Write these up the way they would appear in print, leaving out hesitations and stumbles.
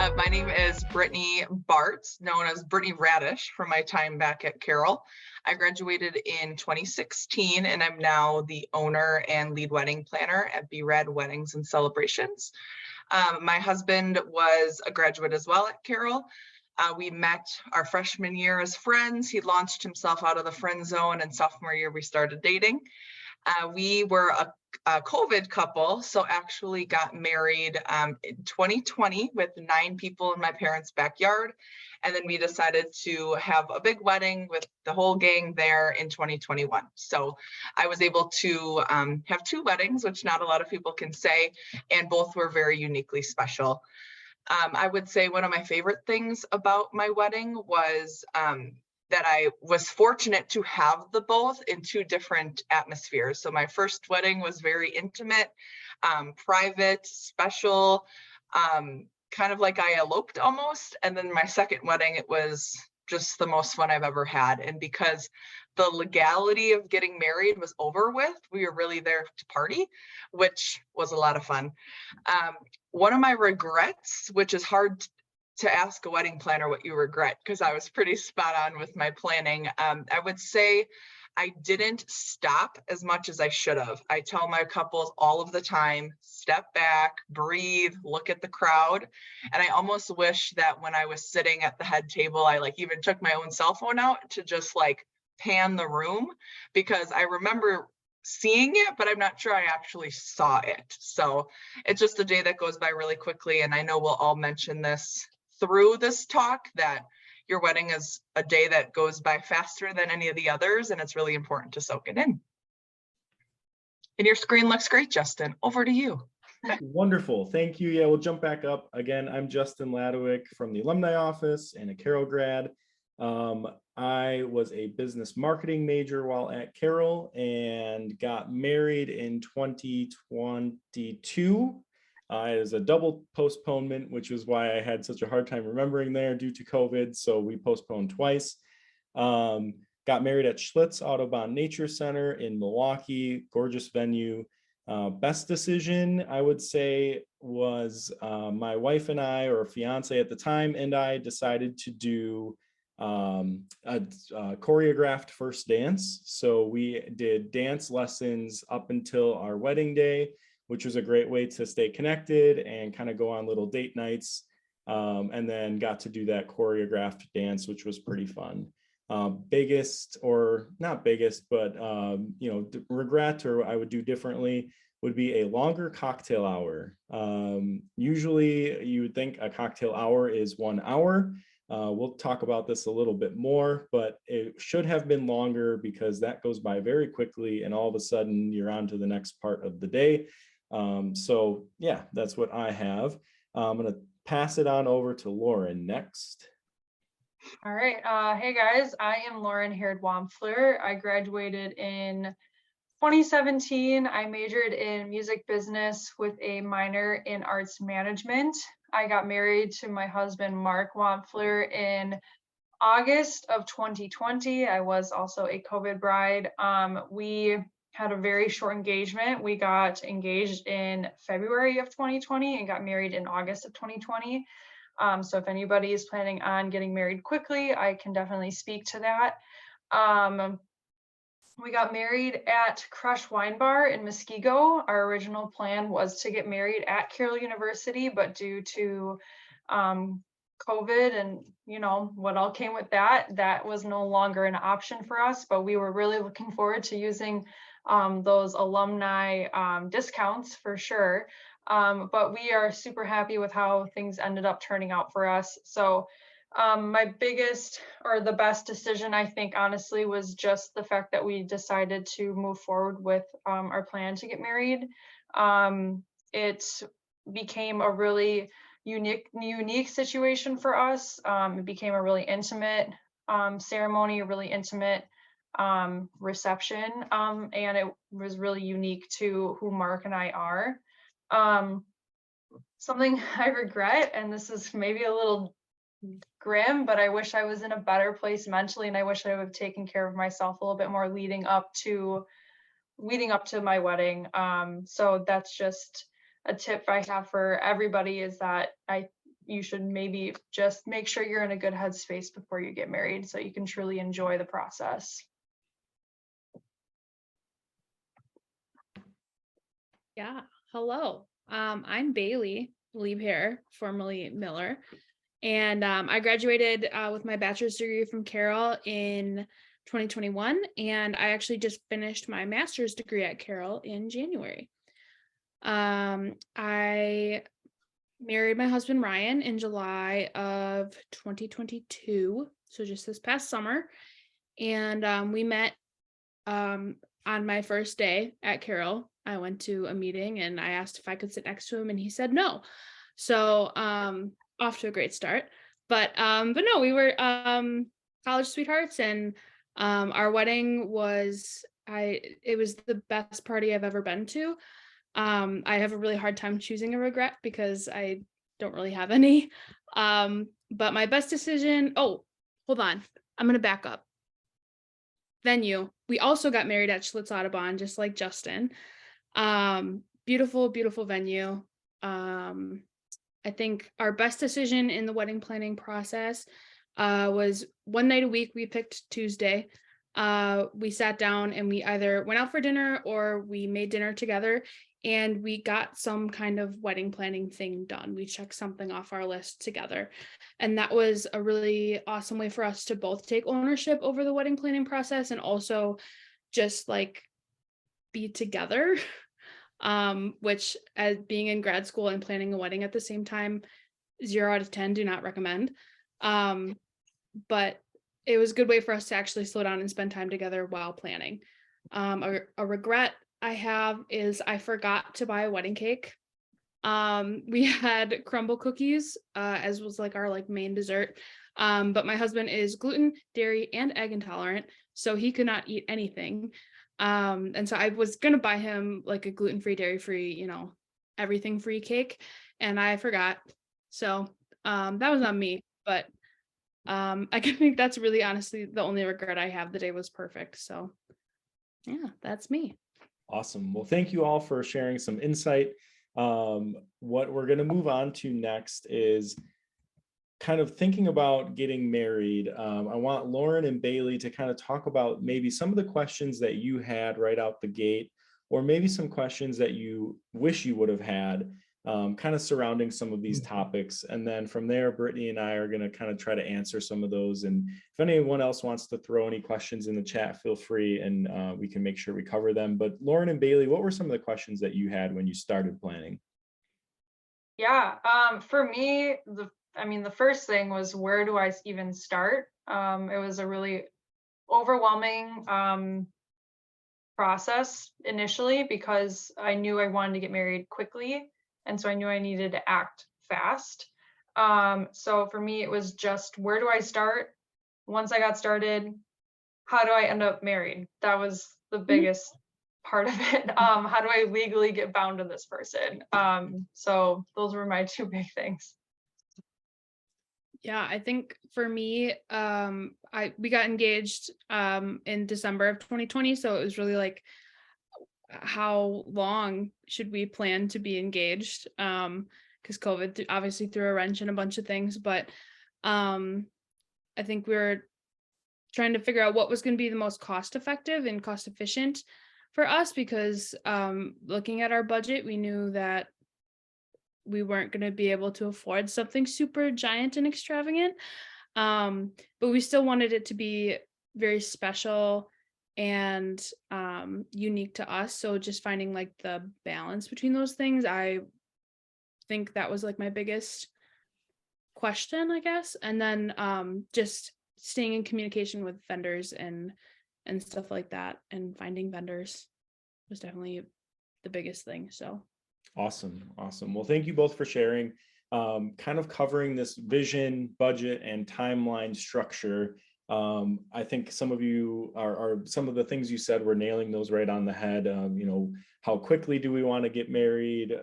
My name is Brittany Bartz, known as Brittany Radish from my time back at Carroll. I graduated in 2016 and I'm now the owner and lead wedding planner at B-rad Weddings and Celebrations. My husband was a graduate as well at Carroll. We met our freshman year as friends. He launched himself out of the friend zone, and sophomore year we started dating. We were a COVID couple, so actually got married in 2020 with 9 people in my parents' backyard. And then we decided to have a big wedding with the whole gang there in 2021. So I was able to have 2 weddings, which not a lot of people can say, and both were very uniquely special. I would say one of my favorite things about my wedding was that I was fortunate to have the both in 2 different atmospheres. So my first wedding was very intimate, private, special, kind of like I eloped almost. And then my second wedding, it was just the most fun I've ever had. And because the legality of getting married was over with, we were really there to party, which was a lot of fun. One of my regrets, which is hard to ask a wedding planner what you regret, because I was pretty spot on with my planning. I would say I didn't stop as much as I should have. I tell my couples all of the time, step back, breathe, look at the crowd. And I almost wish that when I was sitting at the head table, I even took my own cell phone out to just pan the room, because I remember seeing it, but I'm not sure I actually saw it. So it's just a day that goes by really quickly. And I know we'll all mention this through this talk, that your wedding is a day that goes by faster than any of the others, and it's really important to soak it in. And your screen looks great, Justin. Over to you. Wonderful. Thank you. Yeah, we'll jump back up. Again, I'm Justin Ladowick from the alumni office and a Carroll grad. I was a business marketing major while at Carroll and got married in 2022. It was a double postponement, which is why I had such a hard time remembering there due to COVID. So we postponed twice. Got married at Schlitz Audubon Nature Center in Milwaukee, gorgeous venue. Best decision, I would say, was my wife and I, or fiance at the time, and I decided to do a choreographed first dance. So we did dance lessons up until our wedding day, which was a great way to stay connected and kind of go on little date nights. And then got to do that choreographed dance, which was pretty fun. Biggest, or not biggest, but regret, or I would do differently, would be a longer cocktail hour. Usually you would think a cocktail hour is 1 hour. We'll talk about this a little bit more, but it should have been longer because that goes by very quickly and all of a sudden you're on to the next part of the day. So yeah, that's what I have. I'm going to pass it on over to Lauren next. All right. Hey guys, I am Lauren Harrod-Wampfler. I graduated in 2017. I majored in music business with a minor in arts management. I got married to my husband, Mark Wampfler, in August of 2020. I was also a COVID bride. We had a very short engagement. We got engaged in February of 2020 and got married in August of 2020. So if anybody is planning on getting married quickly, I can definitely speak to that. We got married at Crush Wine Bar in Muskego. Our original plan was to get married at Carroll University, but due to COVID and what all came with that, that was no longer an option for us. But we were really looking forward to using those alumni discounts for sure. But we are super happy with how things ended up turning out for us. So my biggest, or the best decision, I think, honestly, was just the fact that we decided to move forward with our plan to get married. It became a really unique situation for us. It became a really intimate ceremony, a really intimate reception, and it was really unique to who Mark and I are. Something I regret, and this is maybe a little grim, but I wish I was in a better place mentally, and I wish I would have taken care of myself a little bit more leading up to my wedding. So that's just a tip I have for everybody, is that you should maybe just make sure you're in a good headspace before you get married so you can truly enjoy the process. Yeah, hello. I'm Bailey Liebherr, formerly Miller, and I graduated with my bachelor's degree from Carroll in 2021, and I actually just finished my master's degree at Carroll in January. I married my husband Ryan in July of 2022, so just this past summer, and we met on my first day at Carroll. I went to a meeting and I asked if I could sit next to him and he said no. So off to a great start. But no, we were college sweethearts, and our wedding was it was the best party I've ever been to. I have a really hard time choosing a regret because I don't really have any. But my best decision, oh, hold on. I'm gonna back up. Venue. We also got married at Schlitz Audubon, just like Justin. Beautiful, beautiful venue. I think our best decision in the wedding planning process was one night a week. We picked Tuesday. We sat down and we either went out for dinner or we made dinner together, and we got some kind of wedding planning thing done. We checked something off our list together. And that was a really awesome way for us to both take ownership over the wedding planning process and also just like be together. Which, as being in grad school and planning a wedding at the same time, 0 out of 10 do not recommend. But it was a good way for us to actually slow down and spend time together while planning. A regret I have is I forgot to buy a wedding cake. We had crumble cookies as was like our main dessert. But my husband is gluten, dairy, and egg intolerant, so he could not eat anything. And so I was gonna buy him like a gluten-free, dairy-free, everything free cake, and I forgot. So that was on me, but I can think that's really honestly the only regret I have. The day was perfect. So yeah, that's me. Awesome. Well, thank you all for sharing some insight. What we're going to move on to next is kind of thinking about getting married. I want Lauren and Bailey to kind of talk about maybe some of the questions that you had right out the gate, or maybe some questions that you wish you would have had, kind of surrounding some of these topics. And then from there, Brittany and I are going to kind of try to answer some of those. And if anyone else wants to throw any questions in the chat, feel free, and we can make sure we cover them. But Lauren and Bailey, what were some of the questions that you had when you started planning? Yeah, for me, the first thing was, where do I even start? It was a really overwhelming process initially because I knew I wanted to get married quickly, and so I knew I needed to act fast. So for me, it was just, where do I start? Once I got started, how do I end up married? That was the biggest part of it. How do I legally get bound to this person? So those were my two big things. Yeah, I think for me, we got engaged in December of 2020, so it was really like, how long should we plan to be engaged? Because COVID obviously threw a wrench in a bunch of things, but I think we were trying to figure out what was going to be the most cost effective and cost efficient for us, because looking at our budget, we knew that we weren't going to be able to afford something super giant and extravagant, but we still wanted it to be very special and unique to us. So just finding like the balance between those things, I think that was like my biggest question, I guess. And then just staying in communication with vendors and stuff like that, and finding vendors was definitely the biggest thing. So Awesome. Well, thank you both for sharing, kind of covering this vision, budget, and timeline structure. I think some of you are some of the things you said were nailing those right on the head. How quickly do we want to get married?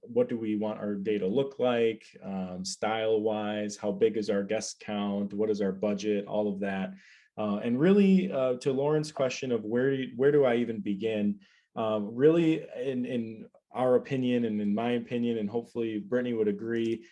What do we want our day to look like? Style wise, how big is our guest count? What is our budget? All of that. And really to Lauren's question of where do I even begin? Really in our opinion and in my opinion, and hopefully Brittany would agree,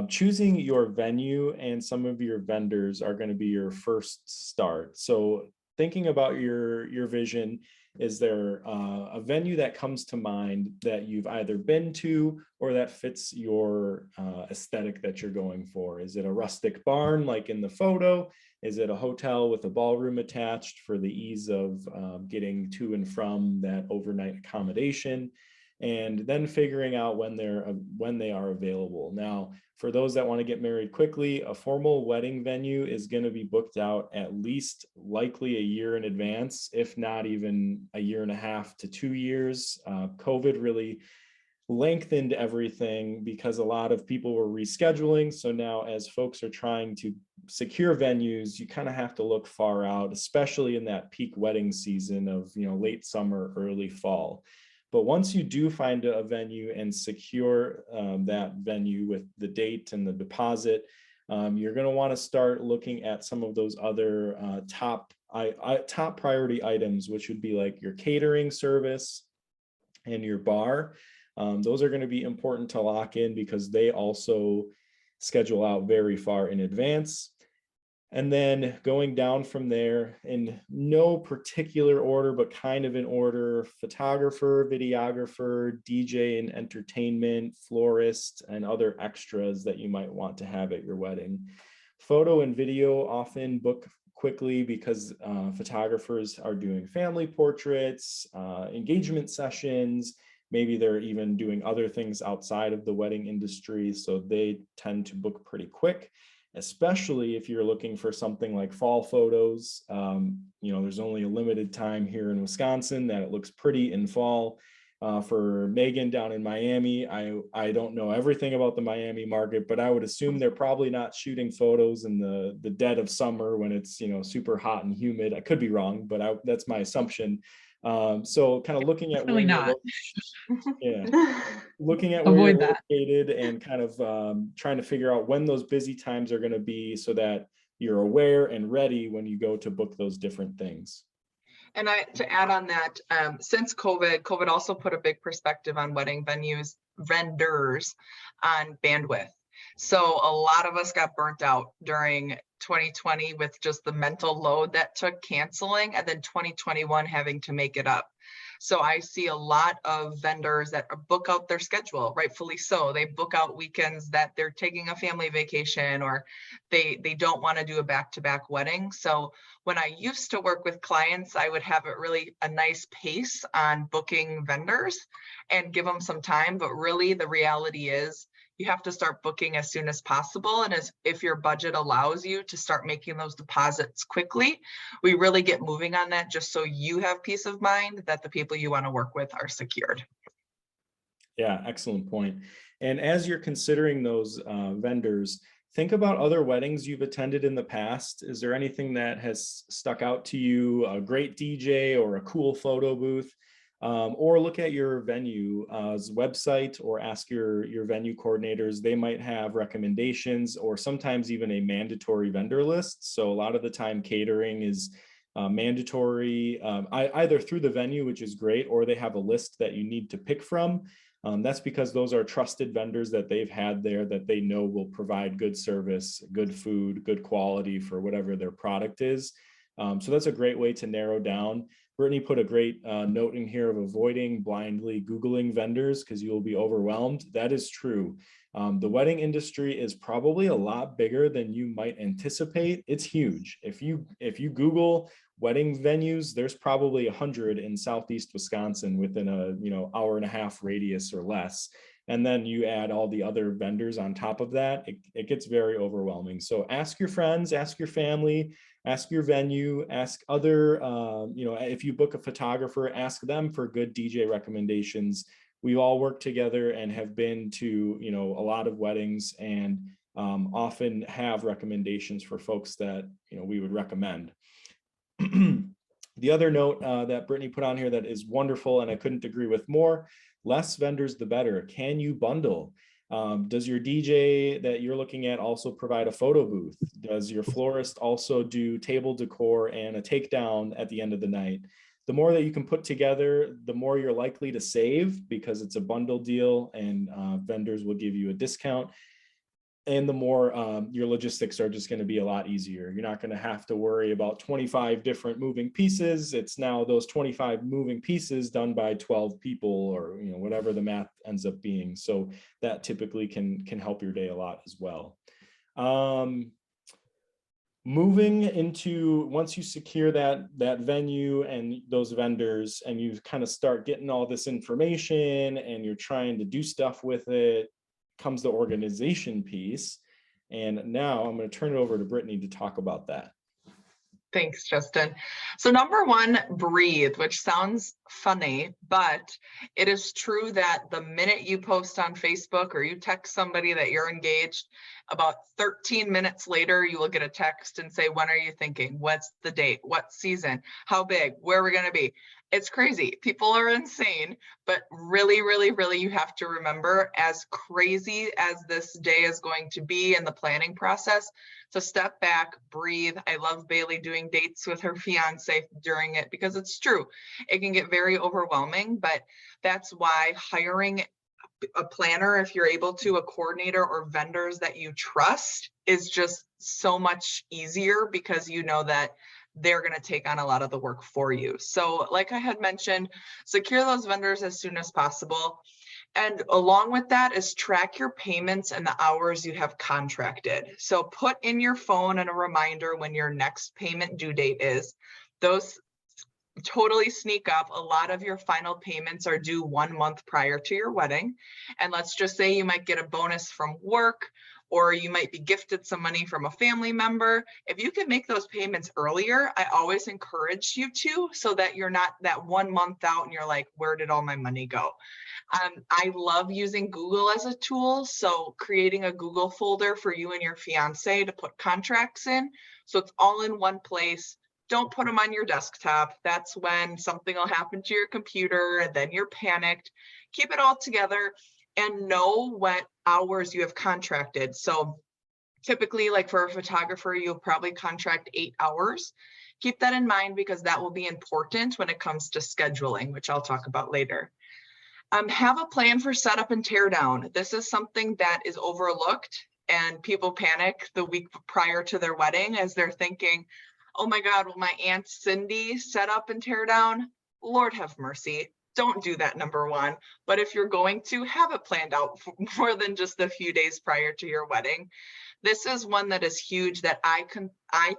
choosing your venue and some of your vendors are going to be your first start. So thinking about your vision, is there a venue that comes to mind that you've either been to or that fits your aesthetic that you're going for? Is it a rustic barn like in the photo? Is it a hotel with a ballroom attached for the ease of getting to and from that overnight accommodation? And then figuring out when they are available. Now, for those that want to get married quickly, a formal wedding venue is going to be booked out at least likely a year in advance, if not even a year and a half to 2 years. COVID really lengthened everything because a lot of people were rescheduling. So now as folks are trying to secure venues, you kind of have to look far out, especially in that peak wedding season of, late summer, early fall. But once you do find a venue and secure that venue with the date and the deposit, you're going to want to start looking at some of those other top priority items, which would be like your catering service and your bar. Those are going to be important to lock in because they also schedule out very far in advance. And then going down from there in no particular order, but kind of in order: photographer, videographer, DJ and entertainment, florist, and other extras that you might want to have at your wedding. Photo and video often book quickly because photographers are doing family portraits, engagement sessions. Maybe they're even doing other things outside of the wedding industry, so they tend to book pretty quick, especially if you're looking for something like fall photos. There's only a limited time here in Wisconsin that it looks pretty in fall. For Megan down in Miami, I don't know everything about the Miami market, but I would assume they're probably not shooting photos in the dead of summer when it's super hot and humid. I could be wrong, but that's my assumption. So kind of looking at Definitely not. looking at where Avoid you're that. located and kind of trying to figure out when those busy times are going to be so that you're aware and ready when you go to book those different things. And to add on that, since COVID also put a big perspective on wedding vendors on bandwidth. So a lot of us got burnt out during 2020 with just the mental load that took canceling, and then 2021 having to make it up. So I see a lot of vendors that book out their schedule, rightfully so. They book out weekends that they're taking a family vacation, or they don't want to do a back-to-back wedding. So when I used to work with clients, I would have a nice pace on booking vendors and give them some time. But really the reality is you have to start booking as soon as possible. And if your budget allows you to start making those deposits quickly, we really get moving on that just so you have peace of mind that the people you want to work with are secured. Yeah, excellent point. And as you're considering those vendors, think about other weddings you've attended in the past. Is there anything that has stuck out to you, a great DJ or a cool photo booth? Or look at your venue's website or ask your venue coordinators. They might have recommendations or sometimes even a mandatory vendor list. So a lot of the time catering is mandatory, either through the venue, which is great, or they have a list that you need to pick from. That's because those are trusted vendors that they've had there that they know will provide good service, good food, good quality for whatever their product is. So that's a great way to narrow down. Brittany put a great note in here of avoiding blindly Googling vendors because you will be overwhelmed. That is true. The wedding industry is probably a lot bigger than you might anticipate. It's huge. If you Google wedding venues, there's probably 100 in Southeast Wisconsin within a hour and a half radius or less. And then you add all the other vendors on top of that, it gets very overwhelming. So ask your friends, ask your family, ask your venue, ask other, if you book a photographer, ask them for good DJ recommendations. We've all worked together and have been to, a lot of weddings and often have recommendations for folks that, we would recommend. The other note that Brittany put on here that is wonderful, and I couldn't agree with more: less vendors, the better. Can you bundle? Does your DJ that you're looking at also provide a photo booth? Does your florist also do table decor and a takedown at the end of the night? the more that you can put together, the more you're likely to save, because it's a bundle deal and vendors will give you a discount. And the more your logistics are just going to be a lot easier. You're not going to have to worry about 25 different moving pieces. It's now those 25 moving pieces done by 12 people, or whatever the math ends up being. So that typically can help your day a lot as well. Moving into, once you secure that venue and those vendors, and you kind of start getting all this information and you're trying to do stuff with it, comes the organization piece. And now I'm going to turn it over to Brittany to talk about that. Thanks, Justin. So number one, breathe, which sounds funny, but it is true that the minute you post on Facebook or you text somebody that you're engaged, about 13 minutes later, you will get a text and say, when are you thinking? What's the date? What season? How big? Where are we going to be? It's crazy. People are insane, but really, really, really, you have to remember, as crazy as this day is going to be in the planning process, to step back, breathe. I love Bailey doing dates with her fiance during it, because it's true. It can get very overwhelming, but that's why hiring a planner, if you're able to, a coordinator or vendors that you trust, is just so much easier, because you know that they're going to take on a lot of the work for you. So like I had mentioned, secure those vendors as soon as possible. And along with that is track your payments and the hours you have contracted. So put in your phone and a reminder when your next payment due date is. Those totally sneak up. A lot of your final payments are due 1 month prior to your wedding. And let's just say you might get a bonus from work, or you might be gifted some money from a family member. If you can make those payments earlier, I always encourage you to, so that you're not that 1 month out and you're like, where did all my money go? I love using Google as a tool. So creating a Google folder for you and your fiance to put contracts in, so it's all in one place. Don't put them on your desktop. That's when something will happen to your computer and then you're panicked. Keep it all together and know what hours you have contracted. So typically, like for a photographer, you'll probably contract 8 hours. Keep that in mind, because that will be important when it comes to scheduling, which I'll talk about later. Have a plan for setup and tear down. This is something that is overlooked, and people panic the week prior to their wedding as they're thinking, oh my God, will my Aunt Cindy set up and tear down? Lord have mercy. Don't do that, number one. But if you're going to, have it planned out for more than just a few days prior to your wedding. This is one that is huge, that I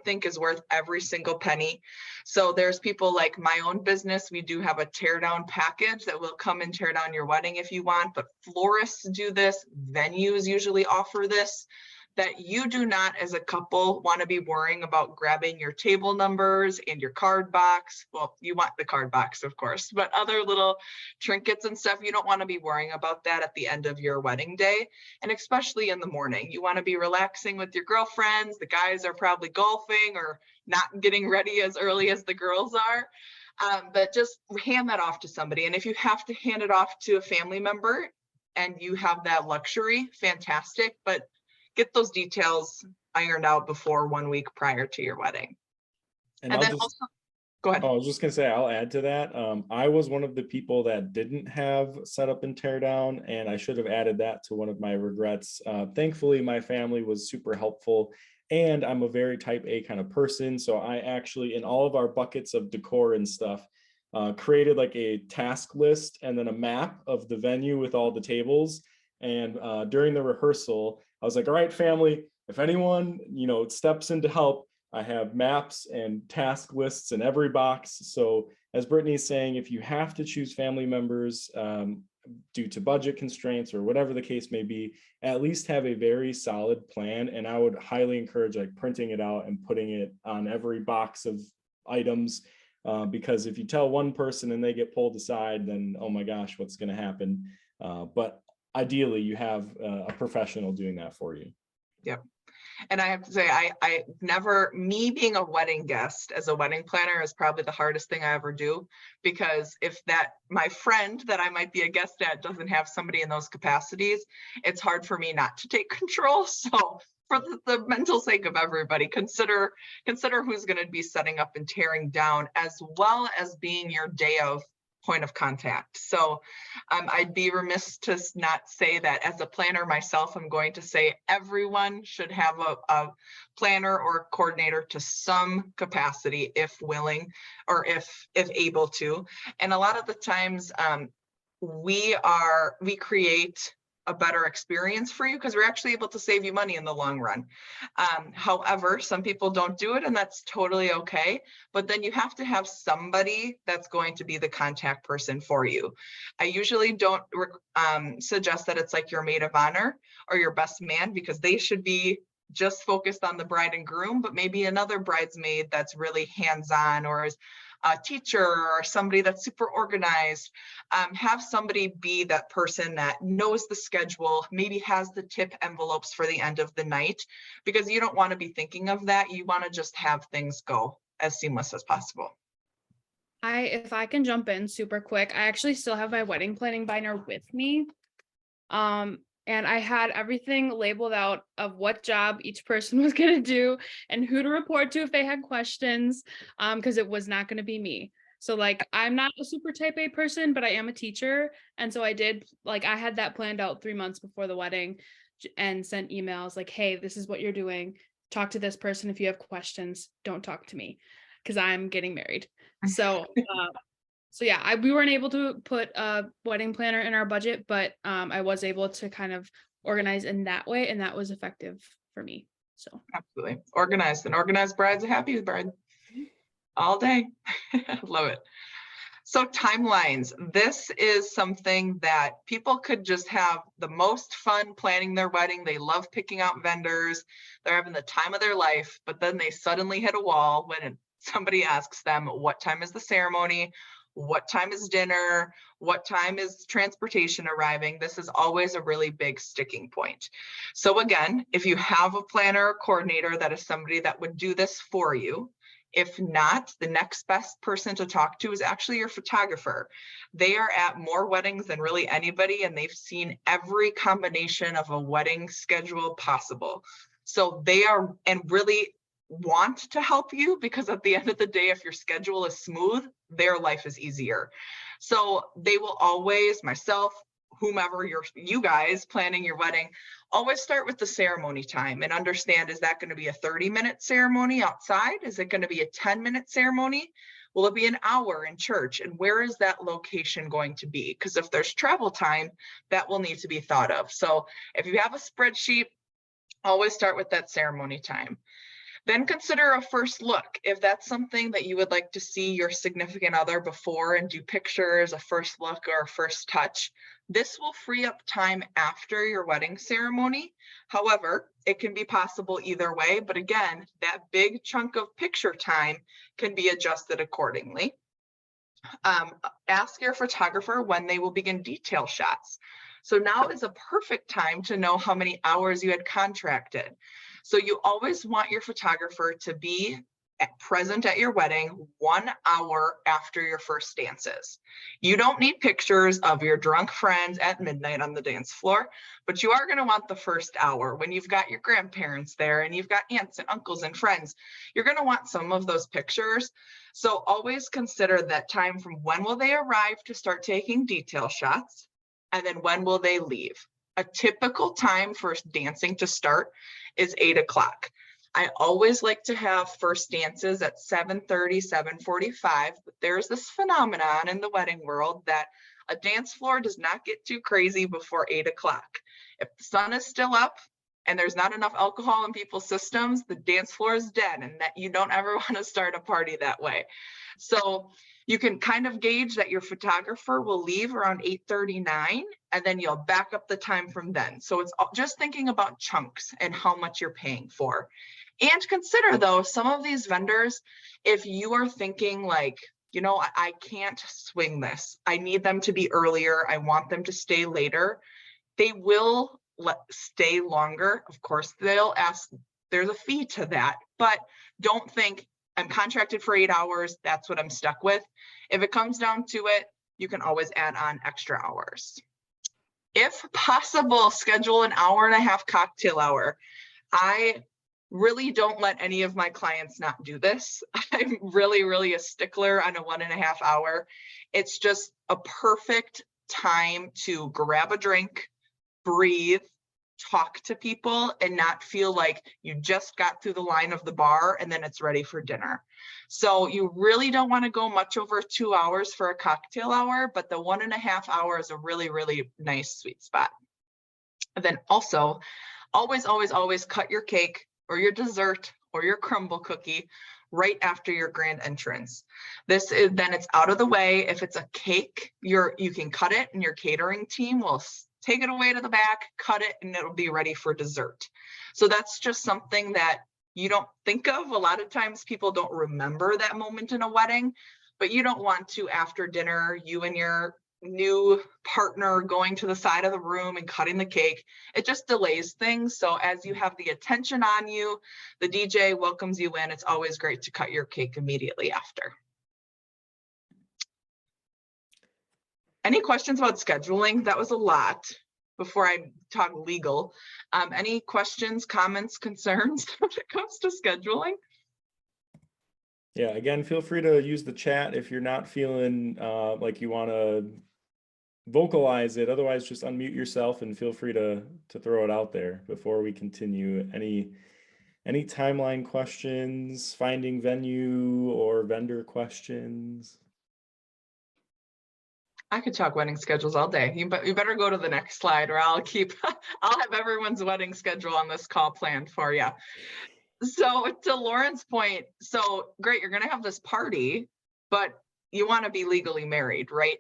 think is worth every single penny. So there's people like my own business. We do have a tear down package that will come and tear down your wedding if you want, but florists do this. Venues usually offer this. That you do not, as a couple, want to be worrying about grabbing your table numbers and your card box. Well, you want the card box, of course, but other little trinkets and stuff, you don't want to be worrying about that at the end of your wedding day. And especially in the morning, you want to be relaxing with your girlfriends. The guys are probably golfing or not getting ready as early as the girls are. But just hand that off to somebody. And if you have to hand it off to a family member and you have that luxury, fantastic. But get those details ironed out before 1 week prior to your wedding. And then also, go ahead. Oh, I was just gonna say, I'll add to that. I was one of the people that didn't have setup and tear down, and I should have added that to one of my regrets. Thankfully, my family was super helpful, and I'm a very type A kind of person. So I actually, in all of our buckets of decor and stuff, created like a task list and then a map of the venue with all the tables. And during the rehearsal, I was like, all right, family, if anyone, steps in to help, I have maps and task lists in every box. So as Brittany's saying, if you have to choose family members due to budget constraints or whatever the case may be, at least have a very solid plan. And I would highly encourage like printing it out and putting it on every box of items, because if you tell one person and they get pulled aside, then, oh my gosh, what's going to happen? But ideally, you have a professional doing that for you. Yep. And I have to say, I never, me being a wedding guest as a wedding planner is probably the hardest thing I ever do, because if my friend that I might be a guest at doesn't have somebody in those capacities, it's hard for me not to take control. So for the mental sake of everybody, consider who's going to be setting up and tearing down, as well as being your day of point of contact. So I'd be remiss to not say that as a planner myself, I'm going to say everyone should have a planner or coordinator to some capacity, if willing or if able to. And a lot of the times we create a better experience for you because we're actually able to save you money in the long run. However, some people don't do it, and that's totally okay. But then you have to have somebody that's going to be the contact person for you. I usually don't suggest that it's like your maid of honor or your best man, because they should be just focused on the bride and groom, but maybe another bridesmaid that's really hands-on, or is a teacher or somebody that's super organized. Have somebody be that person that knows the schedule, maybe has the tip envelopes for the end of the night, because you don't want to be thinking of that. You want to just have things go as seamless as possible. If I can jump in super quick, I actually still have my wedding planning binder with me. And I had everything labeled out of what job each person was going to do and who to report to if they had questions, because it was not going to be me. So like, I'm not a super type A person, but I am a teacher. And so I had that planned out 3 months before the wedding and sent emails like, hey, this is what you're doing. Talk to this person if you have questions. Don't talk to me because I'm getting married. So So yeah, we weren't able to put a wedding planner in our budget, but I was able to kind of organize in that way, and that was effective for me. So absolutely organized, and organized bride's a happy bride all day. Love it. So timelines. This is something that people could just have the most fun planning their wedding. They love picking out vendors. They're having the time of their life, but then they suddenly hit a wall when somebody asks them, what time is the ceremony? What time is dinner? What time is transportation arriving? This is always a really big sticking point. So again, if you have a planner or coordinator, that is somebody that would do this for you. If not, the next best person to talk to is actually your photographer. They are at more weddings than really anybody, and they've seen every combination of a wedding schedule possible. So they are, and really want to help you, because at the end of the day, if your schedule is smooth, their life is easier. So they will always, myself, whomever you guys planning your wedding, always start with the ceremony time and understand, is that going to be a 30-minute ceremony outside? Is it going to be a 10-minute ceremony? Will it be an hour in church? And where is that location going to be? Because if there's travel time, that will need to be thought of. So if you have a spreadsheet, always start with that ceremony time. Then consider a first look. If that's something that you would like to see your significant other before and do pictures, a first look or a first touch, this will free up time after your wedding ceremony. However, it can be possible either way, but again, that big chunk of picture time can be adjusted accordingly. Ask your photographer when they will begin detail shots. So now is a perfect time to know how many hours you had contracted. So you always want your photographer to be present at your wedding 1 hour after your first dances. You don't need pictures of your drunk friends at midnight on the dance floor, but you are going to want the first hour when you've got your grandparents there and you've got aunts and uncles and friends. You're going to want some of those pictures. So always consider that time from when will they arrive to start taking detail shots, and then when will they leave. A typical time for dancing to start is 8 o'clock. I always like to have first dances at 7:30, 7:45, but there's this phenomenon in the wedding world that a dance floor does not get too crazy before 8 o'clock. If the sun is still up and there's not enough alcohol in people's systems, the dance floor is dead, and that you don't ever want to start a party that way. So you can kind of gauge that your photographer will leave around 8:39, and then you'll back up the time from then. So it's just thinking about chunks and how much you're paying for. And consider though, some of these vendors, if you are thinking like, you know, I can't swing this, I need them to be earlier, I want them to stay later, they will stay longer. Of course, they'll ask, there's a fee to that, but don't think I'm contracted for 8 hours, that's what I'm stuck with. If it comes down to it, you can always add on extra hours. If possible, schedule an hour and a half cocktail hour. I really don't let any of my clients not do this. I'm really a stickler on a 1.5 hour. It's just a perfect time to grab a drink, breathe, talk to people, and not feel like you just got through the line of the bar and then it's ready for dinner. So you really don't want to go much over 2 hours for a cocktail hour, but the 1.5 hour is a really nice sweet spot. And then also, always cut your cake or your dessert or your crumble cookie right after your grand entrance. This is, then it's out of the way. If it's a cake, you can cut it and your catering team will take it away to the back, cut it, and it'll be ready for dessert. So that's just something that you don't think of. A lot of times people don't remember that moment in a wedding, but you don't want to, after dinner, you and your new partner going to the side of the room and cutting the cake. It just delays things. So as you have the attention on you, the DJ welcomes you in. It's always great to cut your cake immediately after. Any questions about scheduling? That was a lot before I talk legal. Any questions, comments, concerns when it comes to scheduling? Yeah, again, feel free to use the chat if you're not feeling like you want to vocalize it. Otherwise, just unmute yourself and feel free to throw it out there before we continue. Any timeline questions, finding venue or vendor questions? I could talk wedding schedules all day. You better go to the next slide or I'll have everyone's wedding schedule on this call planned for you. So to Lauren's point, so great, you're going to have this party, but you want to be legally married, right?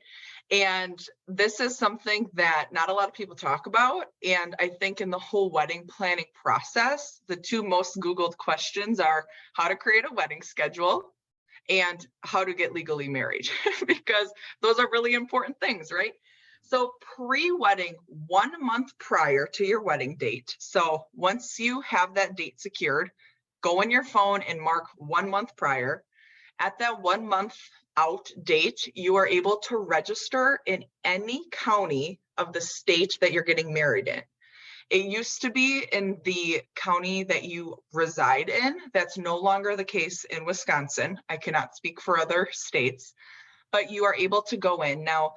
And this is something that not a lot of people talk about. And I think in the whole wedding planning process, the two most Googled questions are how to create a wedding schedule and how to get legally married, because those are really important things, right? So pre-wedding, 1 month prior to your wedding date. So once you have that date secured, go on your phone and mark 1 month prior. At that 1 month out date, you are able to register in any county of the state that you're getting married in. It used to be in the county that you reside in. That's no longer the case in Wisconsin. I cannot speak for other states, but you are able to go in. Now,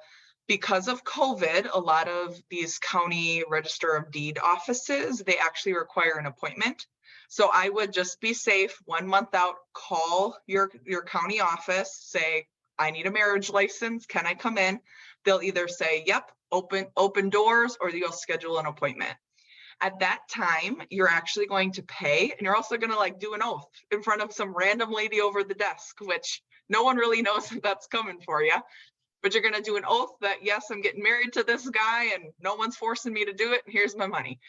because of COVID, a lot of these county register of deed offices, they actually require an appointment. So I would just be safe 1 month out, call your county office, say, I need a marriage license. Can I come in? They'll either say, yep, open doors, or you'll schedule an appointment. At that time, you're actually going to pay, and you're also going to do an oath in front of some random lady over the desk, which no one really knows that that's coming for you. But you're going to do an oath that, yes, I'm getting married to this guy and no one's forcing me to do it. And here's my money.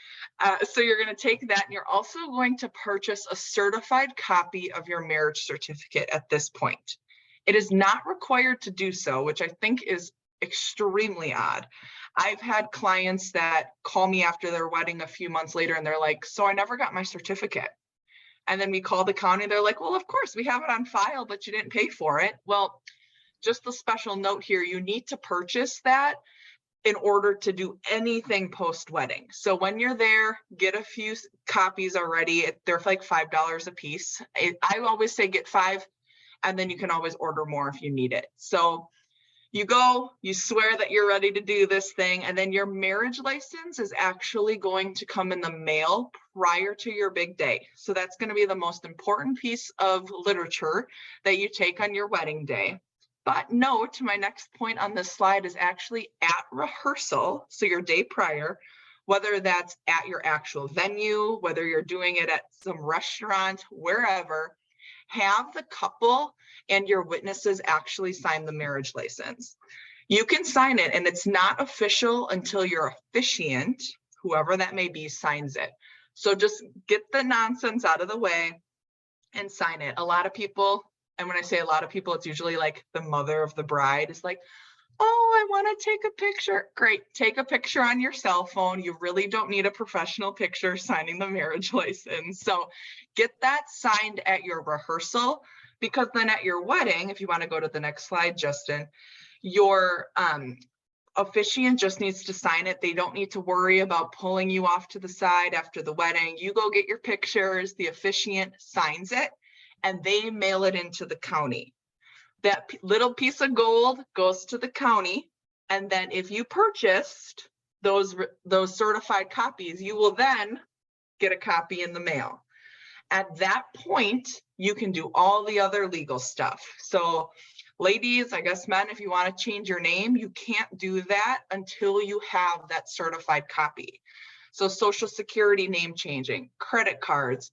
So you're going to take that, and you're also going to purchase a certified copy of your marriage certificate at this point. It is not required to do so, which I think is extremely odd. I've had clients that call me after their wedding a few months later and they're like, so I never got my certificate. And then we call the county, they're like, well, of course we have it on file, but you didn't pay for it. Well, just a special note here, you need to purchase that in order to do anything post-wedding. So when you're there, get a few copies already. They're like $5 a piece. I always say get 5, and then you can always order more if you need it. So you go, you swear that you're ready to do this thing, and then your marriage license is actually going to come in the mail prior to your big day. So that's going to be the most important piece of literature that you take on your wedding day. But note, my next point on this slide is actually at rehearsal, so your day prior, whether that's at your actual venue, whether you're doing it at some restaurant, wherever, have the couple and your witnesses actually sign the marriage license. You can sign it, and it's not official until your officiant, whoever that may be, signs it. So just get the nonsense out of the way and sign it. A lot of people, and when I say a lot of people, it's usually like the mother of the bride is like, oh, I want to take a picture. Great, take a picture on your cell phone. You really don't need a professional picture signing the marriage license. So get that signed at your rehearsal, because then at your wedding, if you want to go to the next slide, Justin, your officiant just needs to sign it. They don't need to worry about pulling you off to the side after the wedding. You go get your pictures, the officiant signs it, and they mail it into the county. That little piece of gold goes to the county, and then if you purchased those certified copies, you will then get a copy in the mail. At that point, you can do all the other legal stuff. So ladies, I guess men, if you want to change your name, you can't do that until you have that certified copy. So Social Security name changing, credit cards,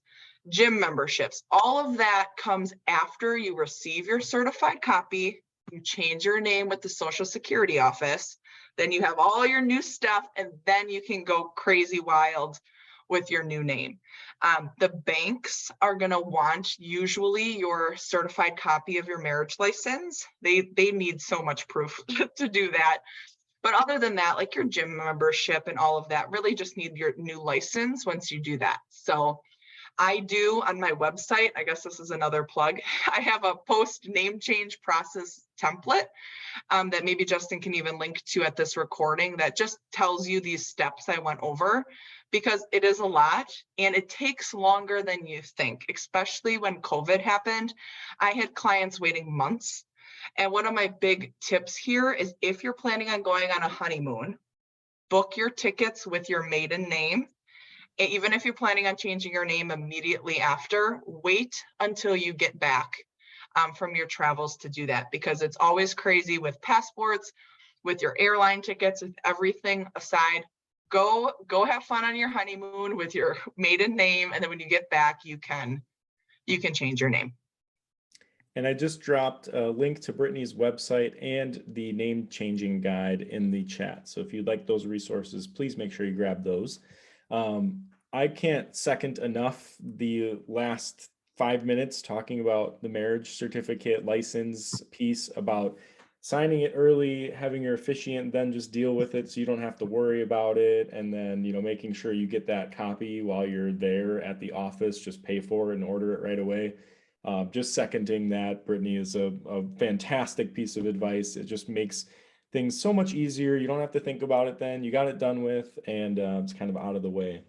gym memberships, all of that comes after you receive your certified copy. You change your name with the Social Security office, then you have all your new stuff, and then you can go crazy wild with your new name. The banks are going to want usually your certified copy of your marriage license. They need so much proof to do that. But other than that, like your gym membership and all of that, really just need your new license once you do that. So I do on my website, I guess this is another plug, I have a post name change process template that maybe Justin can even link to at this recording that just tells you these steps I went over, because it is a lot and it takes longer than you think, especially when COVID happened. I had clients waiting months. And one of my big tips here is if you're planning on going on a honeymoon, book your tickets with your maiden name. Even if you're planning on changing your name immediately after, wait until you get back from your travels to do that, because it's always crazy with passports, with your airline tickets, with everything aside. Go have fun on your honeymoon with your maiden name, and then when you get back, you can change your name. And I just dropped a link to Brittany's website and the name changing guide in the chat. So if you'd like those resources, please make sure you grab those. I can't second enough the last 5 minutes talking about the marriage certificate license piece, about signing it early, having your officiant then just deal with it so you don't have to worry about it, and then, you know, making sure you get that copy while you're there at the office, just pay for it and order it right away. Just seconding that, Brittany, is a fantastic piece of advice. It just makes things so much easier. You don't have to think about it then. You got it done with, and it's kind of out of the way.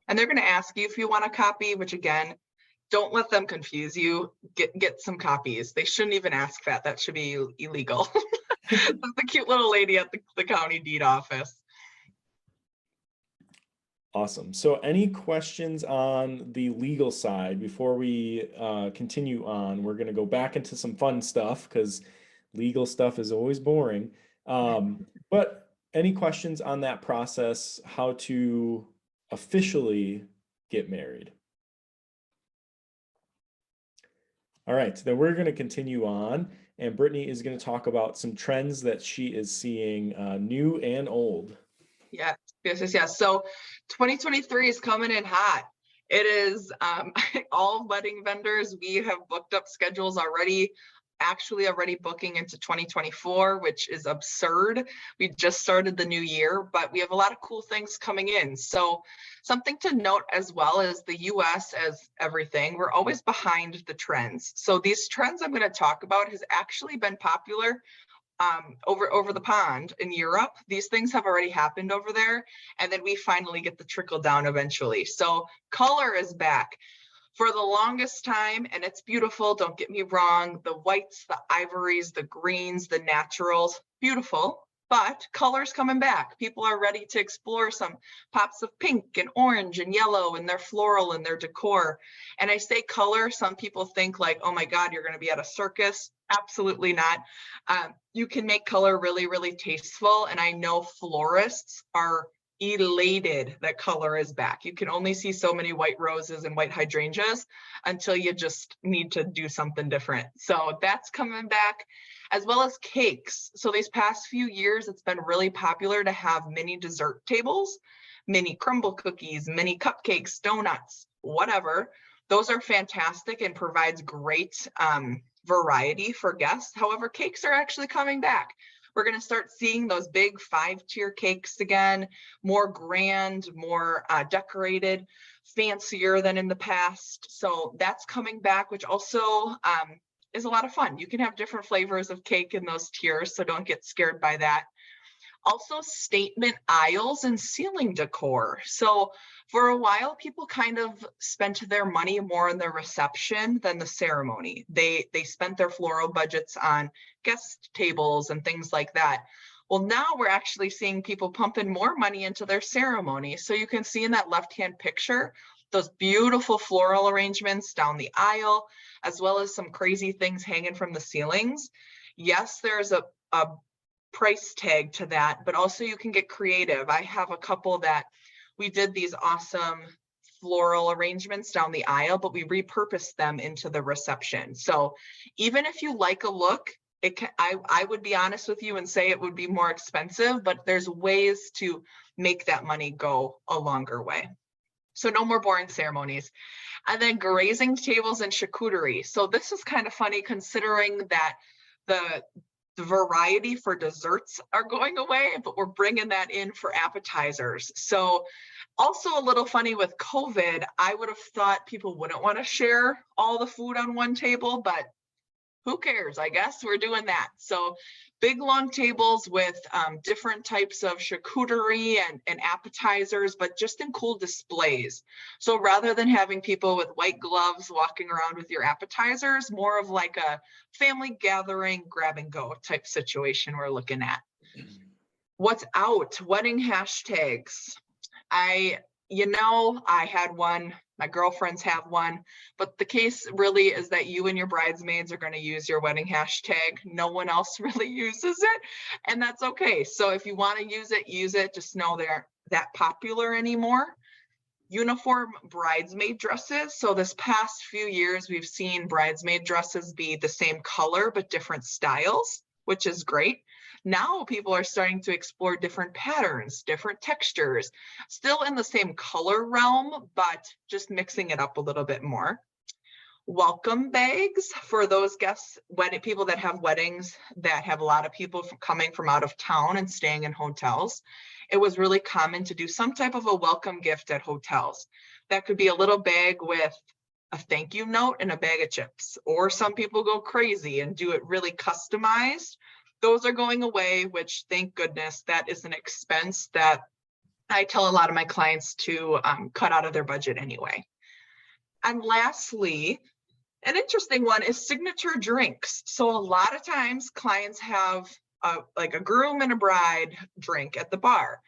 And they're going to ask you if you want a copy, which again, don't let them confuse you. Get some copies. They shouldn't even ask that. That should be illegal. The cute little lady at the county deed office. Awesome. So any questions on the legal side before we continue on? We're going to go back into some fun stuff because legal stuff is always boring. But any questions on that process, how to officially get married? All right, then we're going to continue on, and Brittany is going to talk about some trends that she is seeing, new and old. Yes. So 2023 is coming in hot. It is all wedding vendors. We have booked up schedules already, actually already booking into 2024, which is absurd. We just started the new year, but we have a lot of cool things coming in. So something to note as well is the US, as everything, we're always behind the trends. So these trends I'm going to talk about has actually been popular over the pond in Europe. These things have already happened over there, and then we finally get the trickle down eventually. So color is back. For the longest time, and it's beautiful, don't get me wrong, the whites, the ivories, the greens, the naturals, beautiful, but color's coming back. People are ready to explore some pops of pink and orange and yellow and their floral and their decor. And I say color, some people think like, oh my God, you're going to be at a circus. Absolutely not. You can make color really, really tasteful. And I know florists are elated that color is back. You can only see so many white roses and white hydrangeas until you just need to do something different. So that's coming back, as well as cakes. So these past few years, it's been really popular to have mini dessert tables, mini crumble cookies, mini cupcakes, donuts, whatever. Those are fantastic and provides great variety for guests. However, cakes are actually coming back. We're going to start seeing those big 5-tier cakes again, more grand, more decorated, fancier than in the past. So that's coming back, which also is a lot of fun. You can have different flavors of cake in those tiers, so don't get scared by that. Also statement aisles and ceiling decor. So for a while, people kind of spent their money more on the reception than the ceremony. They spent their floral budgets on guest tables and things like that. Well, now we're actually seeing people pumping more money into their ceremony. So you can see in that left-hand picture, those beautiful floral arrangements down the aisle, as well as some crazy things hanging from the ceilings. Yes, there's a price tag to that, but also you can get creative. I have a couple that we did these awesome floral arrangements down the aisle, but we repurposed them into the reception. So even if you like a look, I would be honest with you and say it would be more expensive, but there's ways to make that money go a longer way. So no more boring ceremonies. And then grazing tables and charcuterie. So this is kind of funny considering that the variety for desserts are going away, but we're bringing that in for appetizers. So also a little funny with COVID, I would have thought people wouldn't want to share all the food on one table, but who cares? I guess we're doing that. So big long tables with different types of charcuterie and appetizers, but just in cool displays. So rather than having people with white gloves walking around with your appetizers, more of like a family gathering, grab and go type situation we're looking at. What's out? Wedding hashtags. I had one, my girlfriends have one, but the case really is that you and your bridesmaids are going to use your wedding hashtag. No one else really uses it, and that's okay. So if you want to use it, just know they aren't that popular anymore. Uniform bridesmaid dresses. So this past few years, we've seen bridesmaid dresses be the same color, but different styles, which is great. Now people are starting to explore different patterns, different textures, still in the same color realm, but just mixing it up a little bit more. Welcome bags for those guests, people that have weddings that have a lot of people coming from out of town and staying in hotels. It was really common to do some type of a welcome gift at hotels. That could be a little bag with a thank you note and a bag of chips, or some people go crazy and do it really customized. Those are going away, which thank goodness, that is an expense that I tell a lot of my clients to cut out of their budget anyway. And lastly, an interesting one is signature drinks. So a lot of times clients have like a groom and a bride drink at the bar.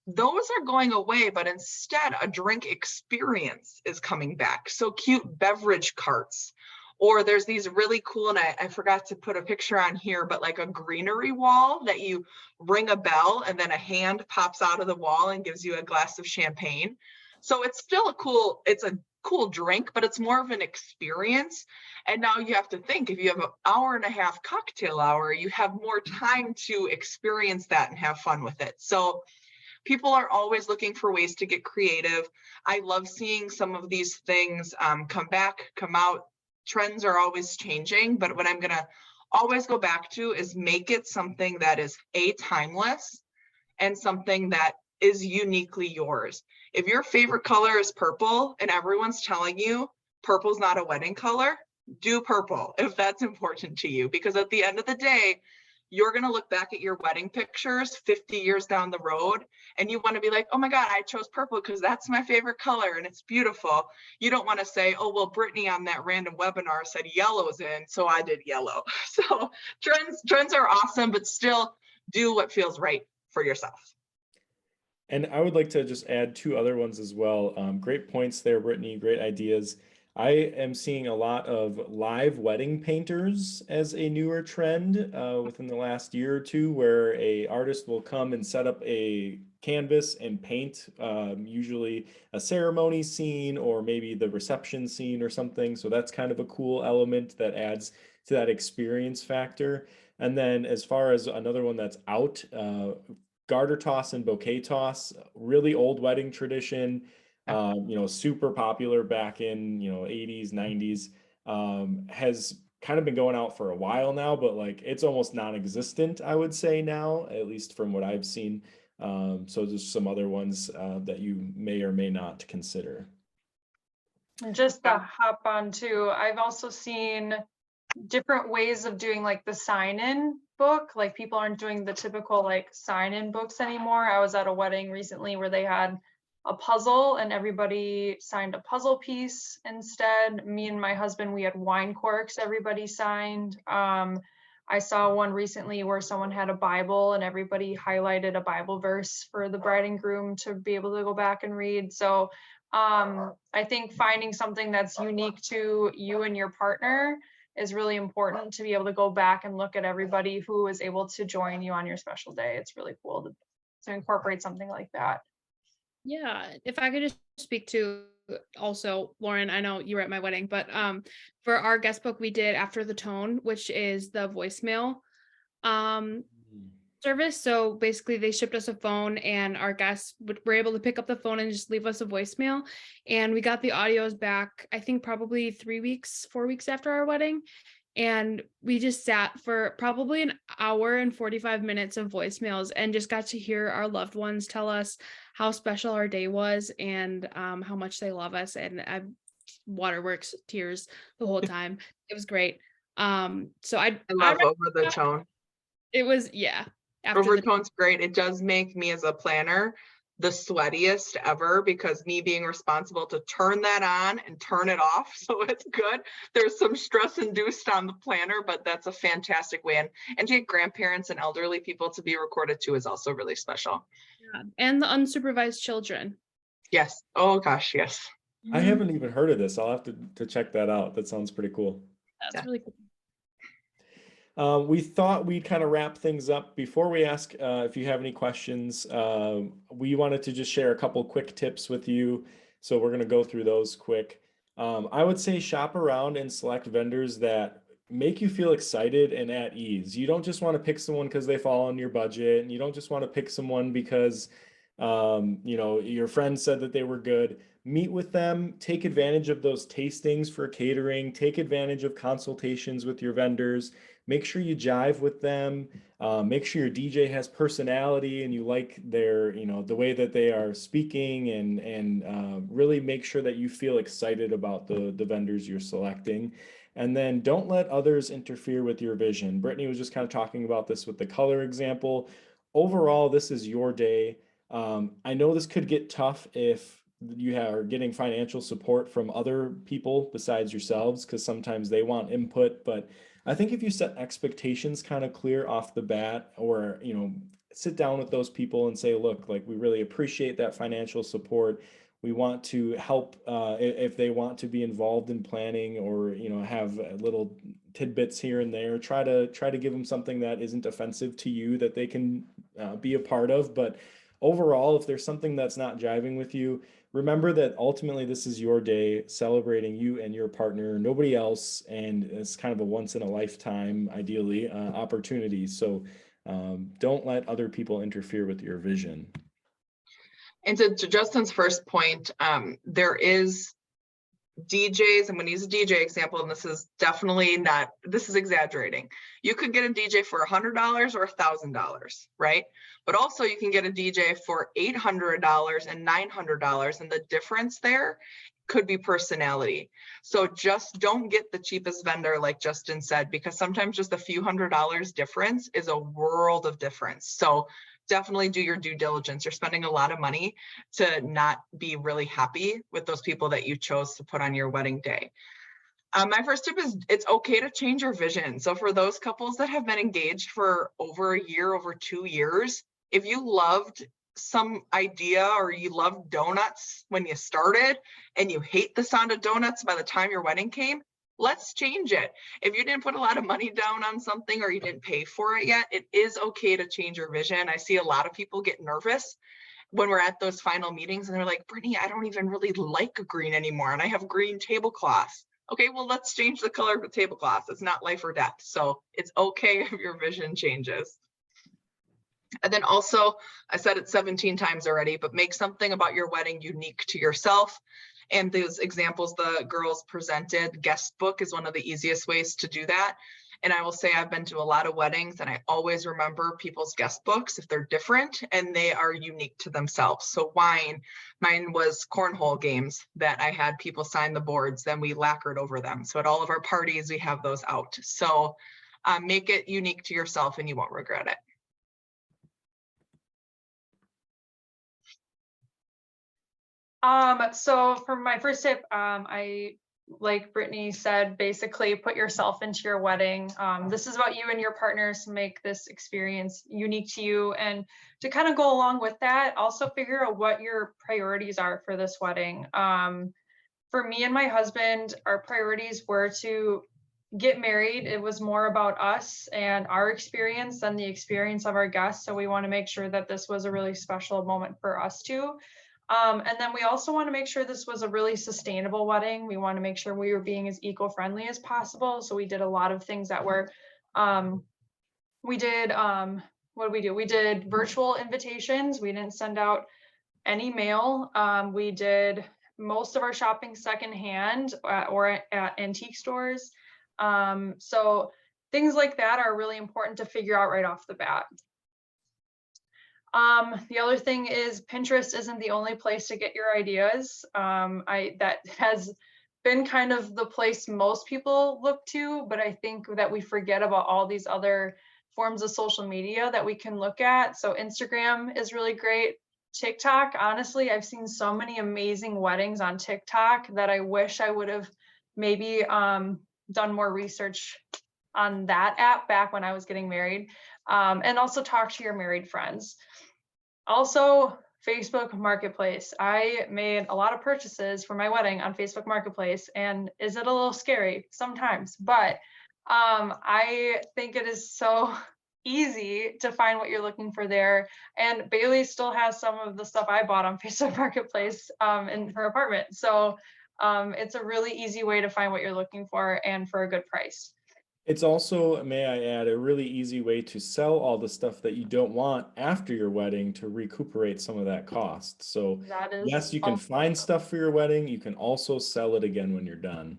Those are going away, but instead a drink experience is coming back. So cute beverage carts. Or there's these really cool, and I forgot to put a picture on here, but like a greenery wall that you ring a bell and then a hand pops out of the wall and gives you a glass of champagne. So it's still a cool drink, but it's more of an experience. And now you have to think, if you have an hour and a half cocktail hour, you have more time to experience that and have fun with it. So people are always looking for ways to get creative. I love seeing some of these things come out. Trends are always changing, but what I'm going to always go back to is make it something that is timeless and something that is uniquely yours. If your favorite color is purple and everyone's telling you purple's not a wedding color, do purple if that's important to you, because at the end of the day, you're going to look back at your wedding pictures 50 years down the road and you want to be like, oh my God, I chose purple because that's my favorite color and it's beautiful. You don't want to say, oh, well, Brittany on that random webinar said yellow's in, so I did yellow. So trends are awesome, but still do what feels right for yourself. And I would like to just add two other ones as well. Great points there, Brittany, great ideas. I am seeing a lot of live wedding painters as a newer trend within the last year or two, where an artist will come and set up a canvas and paint usually a ceremony scene or maybe the reception scene or something. So that's kind of a cool element that adds to that experience factor. And then as far as another one that's out, garter toss and bouquet toss, really old wedding tradition. Super popular back in, 80s, 90s, has kind of been going out for a while now, but like it's almost non-existent, I would say now, at least from what I've seen. So there's some other ones that you may or may not consider. And just to hop on too, I've also seen different ways of doing like the sign-in book. Like people aren't doing the typical like sign-in books anymore. I was at a wedding recently where they had a puzzle and everybody signed a puzzle piece instead. Me and my husband, we had wine corks everybody signed. I saw one recently where someone had a Bible and everybody highlighted a Bible verse for the bride and groom to be able to go back and read. So I think finding something that's unique to you and your partner is really important to be able to go back and look at everybody who was able to join you on your special day. It's really cool to incorporate something like that. Yeah, if I could just speak to also, Lauren, I know you were at my wedding, but for our guest book, we did After the Tone, which is the voicemail service. So basically they shipped us a phone and our guests were able to pick up the phone and just leave us a voicemail. And we got the audios back, I think probably 4 weeks after our wedding. And we just sat for probably an hour and 45 minutes of voicemails and just got to hear our loved ones tell us how special our day was and how much they love us. And waterworks, tears the whole time. It was great. So I love Over the Tone. It was, yeah. Over the Tone's great. It does make me as a planner the sweatiest ever because me being responsible to turn that on and turn it off. So it's good. There's some stress induced on the planner, but that's a fantastic way. And to get grandparents and elderly people to be recorded too is also really special. Yeah. And the unsupervised children. Yes. Oh gosh, yes. I haven't even heard of this. I'll have to check that out. That sounds pretty cool. That's really cool. We thought we'd kind of wrap things up. Before we ask if you have any questions, we wanted to just share a couple quick tips with you. So we're going to go through those quick. I would say shop around and select vendors that make you feel excited and at ease. You don't just want to pick someone because they fall on your budget, and you don't just want to pick someone because your friend said that they were good. Meet with them, take advantage of those tastings for catering, take advantage of consultations with your vendors. Make sure you jive with them. Make sure your DJ has personality and you like their, the way that they are speaking, and really make sure that you feel excited about the vendors you're selecting. And then don't let others interfere with your vision. Brittany was just kind of talking about this with the color example. Overall, this is your day. I know this could get tough if you are getting financial support from other people besides yourselves, because sometimes they want input, but I think if you set expectations kind of clear off the bat, or, sit down with those people and say, look, like, we really appreciate that financial support. We want to help if they want to be involved in planning, or, have little tidbits here and there, try to give them something that isn't offensive to you, that they can be a part of. But overall, if there's something that's not jiving with you, remember that ultimately this is your day, celebrating you and your partner, nobody else, and it's kind of a once in a lifetime, ideally, opportunity. So don't let other people interfere with your vision. And to Justin's first point, there is DJs. I'm going to use a DJ example, and this is definitely not, this is exaggerating. You could get a DJ for $100 or $1,000, right? But also you can get a DJ for $800 and $900, and the difference there could be personality. So just don't get the cheapest vendor, like Justin said, because sometimes just a few $100 difference is a world of difference. So definitely do your due diligence. You're spending a lot of money to not be really happy with those people that you chose to put on your wedding day. My first tip is it's okay to change your vision. So for those couples that have been engaged for over a year, over 2 years, if you loved some idea or you loved donuts when you started and you hate the sound of donuts by the time your wedding came, let's change it. If you didn't put a lot of money down on something or you didn't pay for it yet, it is okay to change your vision. I see a lot of people get nervous when we're at those final meetings and they're like, Brittany, I don't even really like green anymore, and I have green tablecloths. Okay, well, let's change the color of the tablecloth. It's not life or death. So it's okay if your vision changes. And then also, I said it 17 times already, but make something about your wedding unique to yourself. And those examples the girls presented, guest book is one of the easiest ways to do that. And I will say I've been to a lot of weddings and I always remember people's guest books if they're different and they are unique to themselves. So mine was cornhole games that I had people sign the boards, then we lacquered over them. So at all of our parties, we have those out. So make it unique to yourself and you won't regret it. So for my first tip, I, like Brittany said, basically put yourself into your wedding. This is about you and your partners to make this experience unique to you. And to kind of go along with that, also figure out what your priorities are for this wedding. For me and my husband, our priorities were to get married. It was more about us and our experience than the experience of our guests. So we want to make sure that this was a really special moment for us too. And then we also want to make sure this was a really sustainable wedding. We want to make sure we were being as eco-friendly as possible. So we did a lot of things that were, what did we do? We did virtual invitations. We didn't send out any mail. We did most of our shopping secondhand or at antique stores. So things like that are really important to figure out right off the bat. The other thing is Pinterest isn't the only place to get your ideas. That has been kind of the place most people look to, but I think that we forget about all these other forms of social media that we can look at. So Instagram is really great. TikTok, honestly, I've seen so many amazing weddings on TikTok that I wish I would have maybe done more research on that app back when I was getting married. And also talk to your married friends. Also, Facebook Marketplace. I made a lot of purchases for my wedding on Facebook Marketplace, and is it a little scary? Sometimes, but I think it is so easy to find what you're looking for there. And Bailey still has some of the stuff I bought on Facebook Marketplace in her apartment. So it's a really easy way to find what you're looking for and for a good price. It's also, may I add, a really easy way to sell all the stuff that you don't want after your wedding to recuperate some of that cost. So That is yes, you can also find true. stuff for your wedding. You can also sell it again when you're done.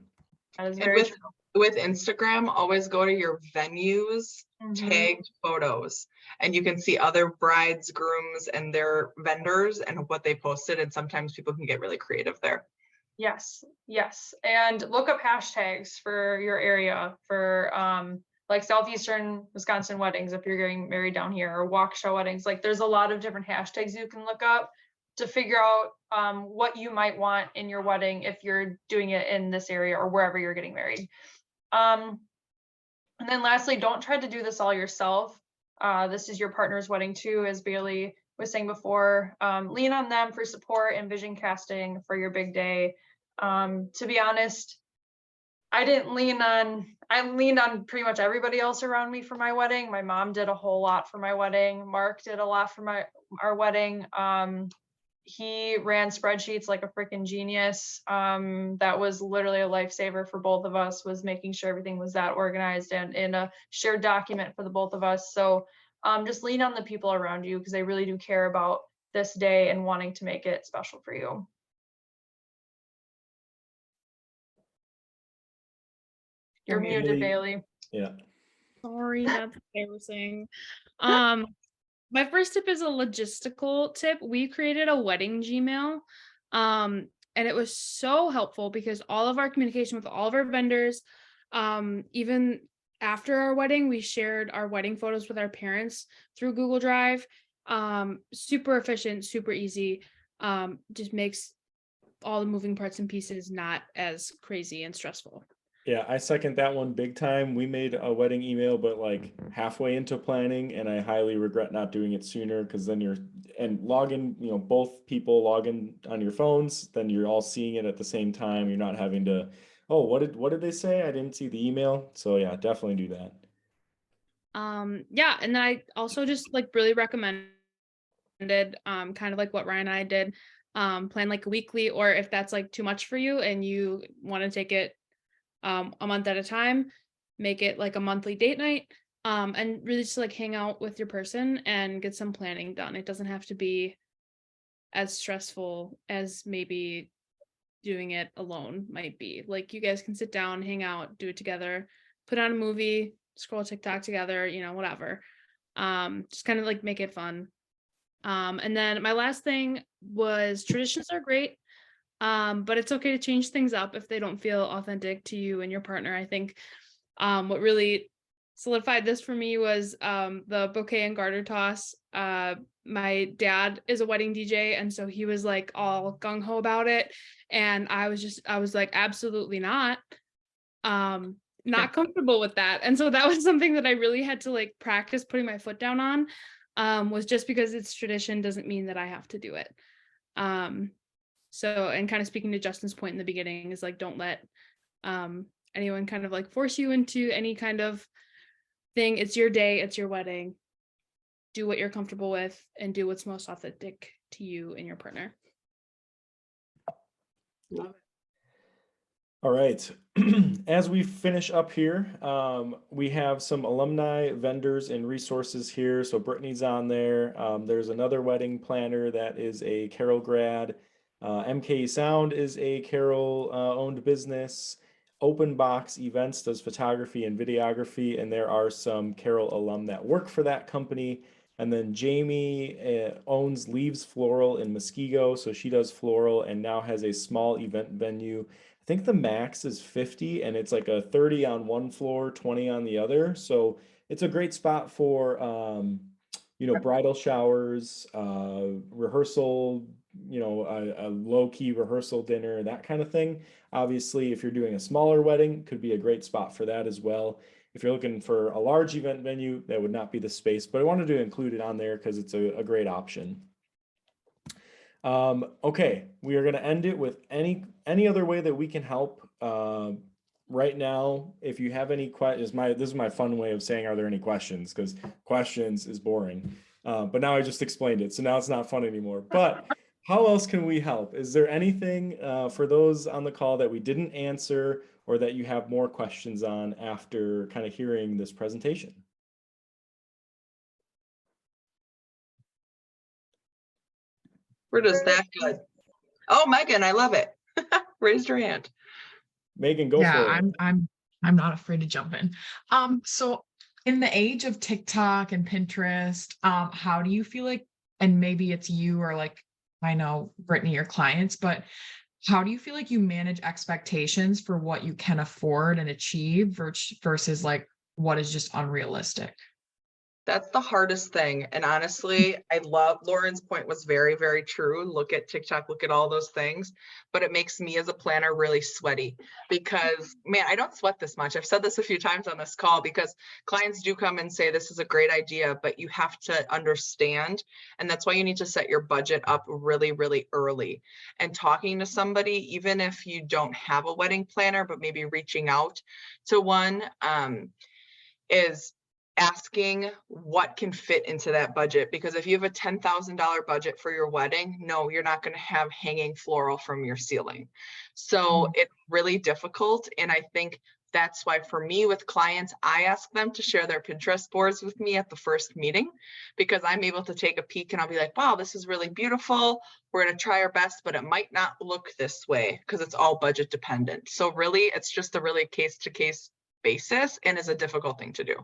That is And very true. with Instagram, always go to your venues, Mhm. tagged photos, and you can see other brides, grooms, and their vendors and what they posted. And sometimes people can get really creative there. Yes, yes. And look up hashtags for your area for like Southeastern Wisconsin weddings if you're getting married down here, or Waukesha weddings. Like there's a lot of different hashtags you can look up to figure out what you might want in your wedding if you're doing it in this area or wherever you're getting married. And then lastly, don't try to do this all yourself. This is your partner's wedding too, as Bailey was saying before. Lean on them for support and vision casting for your big day. To be honest, I leaned on pretty much everybody else around me for my wedding. My mom did a whole lot for my wedding. Mark did a lot for our wedding. He ran spreadsheets like a freaking genius. That was literally a lifesaver for both of us, was making sure everything was that organized and in a shared document for the both of us. So just lean on the people around you because they really do care about this day and wanting to make it special for you. You're muted, Bailey. Yeah. Sorry, that's embarrassing. My first tip is a logistical tip. We created a wedding Gmail, and it was so helpful because all of our communication with all of our vendors, even after our wedding, we shared our wedding photos with our parents through Google Drive. Super efficient, super easy. Just makes all the moving parts and pieces not as crazy and stressful. Yeah, I second that one big time. We made a wedding email, but like halfway into planning, and I highly regret not doing it sooner because then log in, both people log in on your phones, then you're all seeing it at the same time. You're not having to, oh, what did they say? I didn't see the email. So yeah, definitely do that. Yeah, and then I also just like really recommended kind of like what Ryan and I did, plan like a weekly, or if that's like too much for you and you want to take it a month at a time, make it like a monthly date night, and really just like hang out with your person and get some planning done. It doesn't have to be as stressful as maybe doing it alone might be. Like you guys can sit down, hang out, do it together, put on a movie, scroll TikTok together, whatever. Just kind of like make it fun. And then my last thing was traditions are great. But it's okay to change things up if they don't feel authentic to you and your partner. I think what really solidified this for me was the bouquet and garter toss. My dad is a wedding DJ, and so he was like all gung-ho about it. And I was like, absolutely not. Not comfortable with that. And so that was something that I really had to like practice putting my foot down on, was just because it's tradition doesn't mean that I have to do it. So, and kind of speaking to Justin's point in the beginning is like, don't let anyone kind of like force you into any kind of thing. It's your day, it's your wedding. Do what you're comfortable with and do what's most authentic to you and your partner. Love it. All right. As we finish up here, we have some alumni, vendors, and resources here. So Brittany's on there. There's another wedding planner that is a Carroll grad. MK Sound is a Carroll owned business. Open Box Events does photography and videography, and there are some Carroll alum that work for that company. And then Jamie owns Leaves Floral in Muskego, so she does floral and now has a small event venue. I think the max is 50, and it's like a 30 on one floor, 20 on the other. So it's a great spot for bridal showers, rehearsal, a low-key rehearsal dinner, that kind of thing. Obviously, if you're doing a smaller wedding, could be a great spot for that as well. If you're looking for a large event venue, that would not be the space, but I wanted to include it on there because it's a great option. Okay, we are going to end it with any other way that we can help. Right now, if you have any questions, this is my fun way of saying, are there any questions? Because questions is boring. But now I just explained it, so now it's not fun anymore. But how else can we help? Is there anything for those on the call that we didn't answer or that you have more questions on after kind of hearing this presentation? We're just that good. Oh, Megan, I love it. Raised your hand. Megan, go for it. I'm not afraid to jump in. So in the age of TikTok and Pinterest, how do you feel like, and maybe it's you or like, I know Brittany, your clients, but how do you feel like you manage expectations for what you can afford and achieve versus like what is just unrealistic? That's the hardest thing. And honestly, I love Lauren's point was very, very true. Look at TikTok, look at all those things, but it makes me as a planner really sweaty because man, I don't sweat this much. I've said this a few times on this call because clients do come and say, this is a great idea, but you have to understand. And that's why you need to set your budget up really, really early and talking to somebody, even if you don't have a wedding planner, but maybe reaching out to one is asking what can fit into that budget. Because if you have a $10,000 budget for your wedding, no, you're not going to have hanging floral from your ceiling. So it's really difficult. And I think that's why for me with clients, I ask them to share their Pinterest boards with me at the first meeting, because I'm able to take a peek and I'll be like, wow, this is really beautiful. We're going to try our best, but it might not look this way because it's all budget dependent. So really, it's just a really case to case basis and is a difficult thing to do.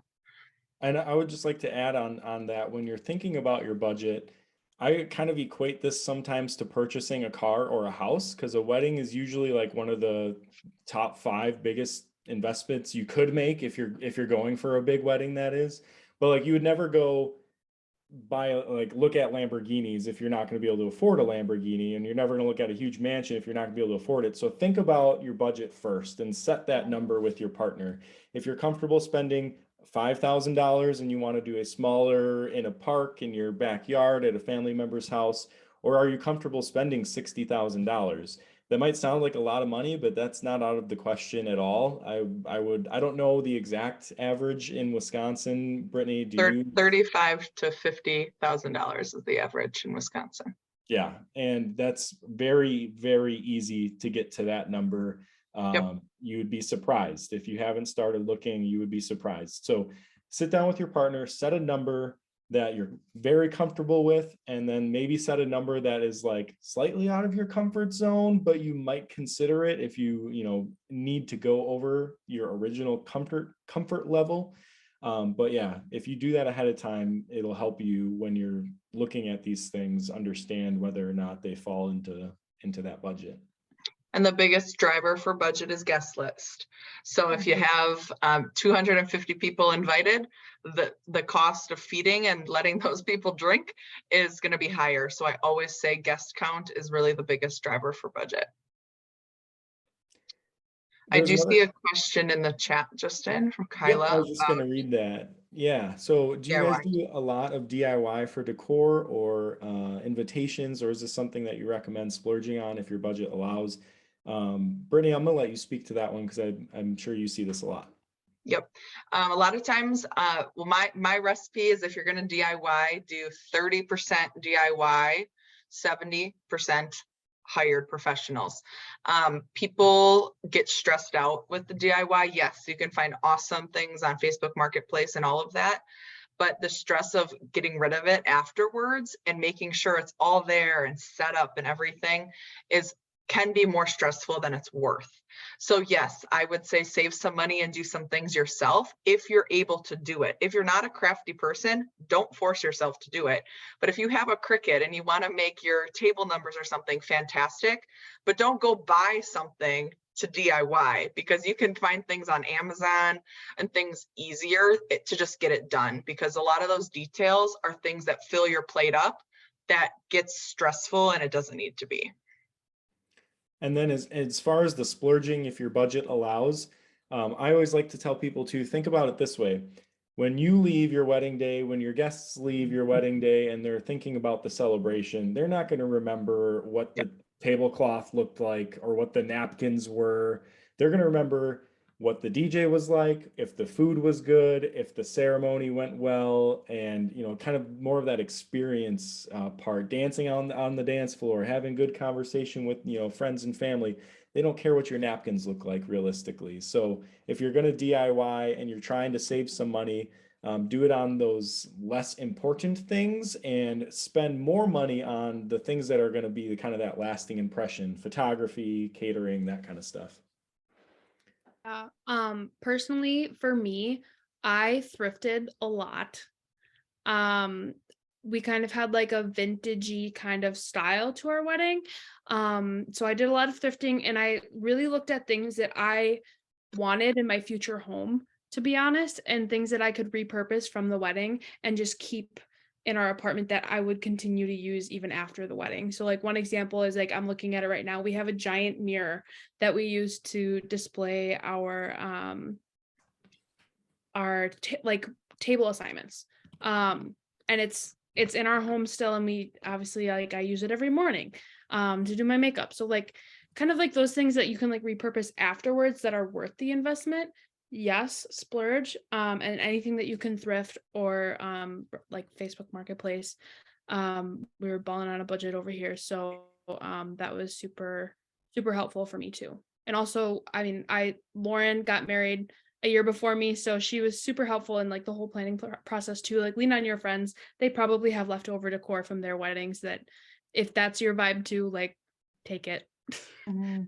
And I would just like to add on that, when you're thinking about your budget, I kind of equate this sometimes to purchasing a car or a house, because a wedding is usually like one of the top 5 biggest investments you could make if you're going for a big wedding, that is. But like, you would never go look at Lamborghinis if you're not going to be able to afford a Lamborghini, and you're never going to look at a huge mansion if you're not going to be able to afford it. So think about your budget first and set that number with your partner. If you're comfortable spending $5,000 and you want to do a smaller in a park in your backyard at a family member's house, or are you comfortable spending $60,000? That might sound like a lot of money, but that's not out of the question at all. I don't know the exact average in Wisconsin. Brittany, do you? $35,000 to $50,000 is the average in Wisconsin. Yeah, and that's very, very easy to get to that number. Yep. You would be surprised. If you haven't started looking, you would be surprised. So sit down with your partner, set a number that you're very comfortable with, and then maybe set a number that is like slightly out of your comfort zone, but you might consider it if you need to go over your original comfort level. But yeah, if you do that ahead of time, it'll help you when you're looking at these things, understand whether or not they fall into that budget. And the biggest driver for budget is guest list. So if you have 250 people invited, the cost of feeding and letting those people drink is going to be higher. So I always say guest count is really the biggest driver for budget. I do see a question in the chat, Justin, from Kyla. I was just going to read that. Yeah. So do you guys do a lot of DIY for decor or invitations, or is this something that you recommend splurging on if your budget allows? Brittany, I'm gonna let you speak to that one because I'm sure you see this a lot. Yep. A lot of times, well, my recipe is if you're going to DIY, do 30% DIY, 70% hired professionals. People get stressed out with the DIY. Yes, you can find awesome things on Facebook Marketplace and all of that, but the stress of getting rid of it afterwards and making sure it's all there and set up and everything can be more stressful than it's worth. So yes, I would say save some money and do some things yourself if you're able to do it. If you're not a crafty person, don't force yourself to do it. But if you have a Cricut and you want to make your table numbers or something, fantastic, but don't go buy something to DIY, because you can find things on Amazon and things easier to just get it done, because a lot of those details are things that fill your plate up that gets stressful and it doesn't need to be. And then as far as the splurging, if your budget allows, I always like to tell people to think about it this way. When you leave your wedding day, when your guests leave your wedding day and they're thinking about the celebration, they're not going to remember what the tablecloth looked like or what the napkins were. They're going to remember what the DJ was like, if the food was good, if the ceremony went well, and kind of more of that experience part, dancing on the dance floor, having good conversation with friends and family. They don't care what your napkins look like realistically. So if you're going to DIY and you're trying to save some money, do it on those less important things and spend more money on the things that are going to be the kind of that lasting impression: photography, catering, that kind of stuff. Personally, for me, I thrifted a lot. We kind of had like a vintagey kind of style to our wedding. So I did a lot of thrifting, and I really looked at things that I wanted in my future home, to be honest, and things that I could repurpose from the wedding and just keep in our apartment that I would continue to use even after the wedding. So like one example is, like, I'm looking at it right now. We have a giant mirror that we use to display our table assignments. And it's in our home still, and we obviously, like, I use it every morning to do my makeup. So like kind of like those things that you can like repurpose afterwards that are worth the investment. Yes, splurge, and anything that you can thrift or like Facebook Marketplace. We were balling on a budget over here, so that was super helpful for me too. And also, I mean, Lauren got married a year before me, so she was super helpful in like the whole planning process too. Like, lean on your friends; they probably have leftover decor from their weddings that, if that's your vibe too, like, take it. Mm-hmm.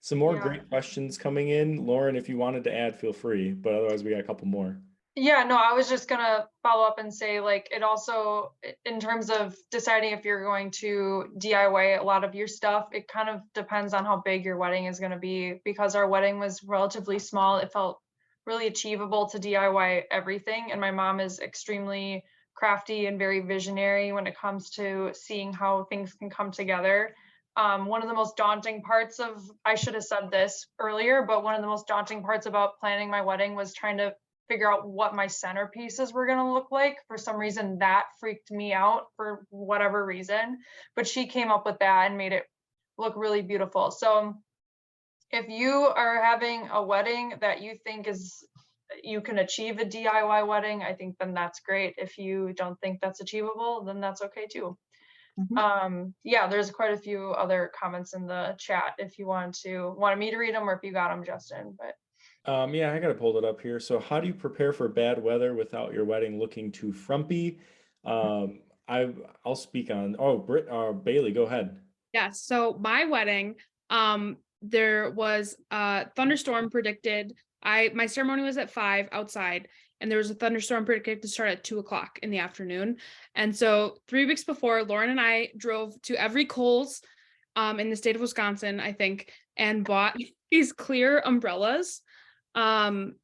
Some more great questions coming in. Lauren, if you wanted to add, feel free, but otherwise we got a couple more. Yeah, no, I was just gonna follow up and say, like, it also, in terms of deciding if you're going to DIY a lot of your stuff, it kind of depends on how big your wedding is gonna be. Because our wedding was relatively small, it felt really achievable to DIY everything. And my mom is extremely crafty and very visionary when it comes to seeing how things can come together. One of the most daunting parts of, I should have said this earlier, but one of the most daunting parts about planning my wedding was trying to figure out what my centerpieces were going to look like. For some reason, that freaked me out for whatever reason, but she came up with that and made it look really beautiful. So if you are having a wedding that you think you can achieve a DIY wedding, I think then that's great. If you don't think that's achievable, then that's okay too. Mm-hmm. Yeah, there's quite a few other comments in the chat if you wanted me to read them, or if you got them, Justin. But yeah, I got it pulled it up here. So how do you prepare for bad weather without your wedding looking too frumpy? I'll speak on, Bailey, go ahead. Yeah, so my wedding, there was a thunderstorm predicted. My ceremony was at 5 outside, and there was a thunderstorm predicted to start at 2 o'clock in the afternoon. And so 3 weeks before, Lauren and I drove to every Kohl's in the state of Wisconsin, I think, and bought these clear umbrellas. And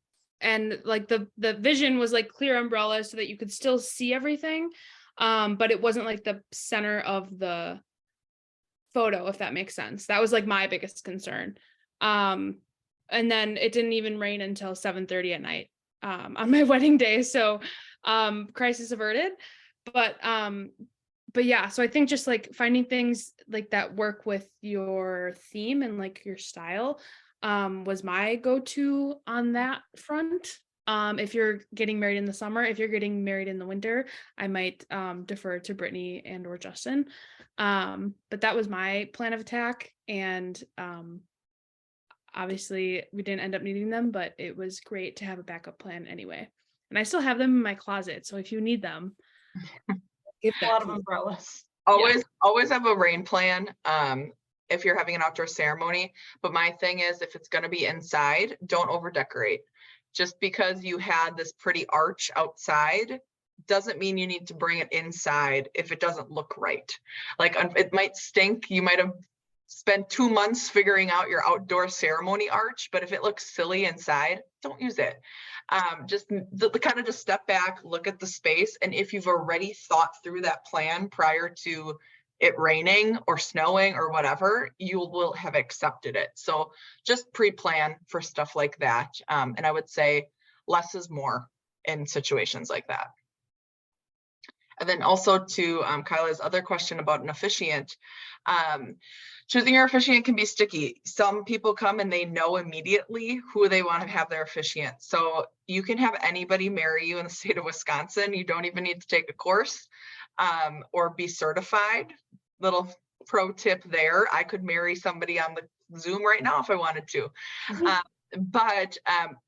like the vision was like clear umbrellas so that you could still see everything. But it wasn't like the center of the photo, if that makes sense. That was like my biggest concern. And then it didn't even rain until 7:30 at night on my wedding day. So crisis averted. But yeah, so I think just like finding things like that work with your theme and like your style was my go-to on that front. If you're getting married in the summer, if you're getting married in the winter, I might defer to Brittany and or Justin. But that was my plan of attack. And obviously we didn't end up needing them, but it was great to have a backup plan anyway. And I still have them in my closet. So if you need them, give A that lot to of me. umbrellas. Always have a rain plan if you're having an outdoor ceremony. But my thing is, if it's going to be inside, don't over decorate. Just because you had this pretty arch outside doesn't mean you need to bring it inside if it doesn't look right. Like it might stink. You might have spent 2 months figuring out your outdoor ceremony arch, but if it looks silly inside, don't use it. Just kind of just step back, look at the space. And if you've already thought through that plan prior to it raining or snowing or whatever, you will have accepted it. So just pre-plan for stuff like that. And I would say less is more in situations like that. And then also to Kyla's other question about an officiant, choosing your officiant can be sticky. Some people come and they know immediately who they want to have their officiant. So you can have anybody marry you in the state of Wisconsin. You don't even need to take a course or be certified. Little pro tip there. I could marry somebody on the Zoom right now if I wanted to. But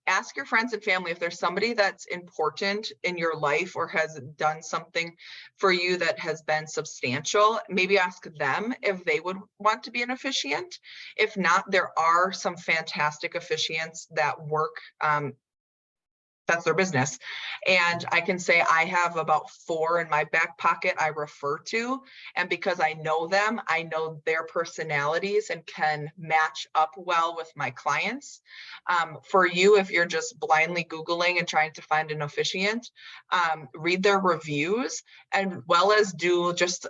ask your friends and family if there's somebody that's important in your life or has done something for you that has been substantial. Maybe ask them if they would want to be an officiant. If not, there are some fantastic officiants that work. That's their business. And I can say I have about 4 in my back pocket I refer to. And because I know them, I know their personalities and can match up well with my clients. For you, if you're just blindly Googling and trying to find an officiant, read their reviews as well as do just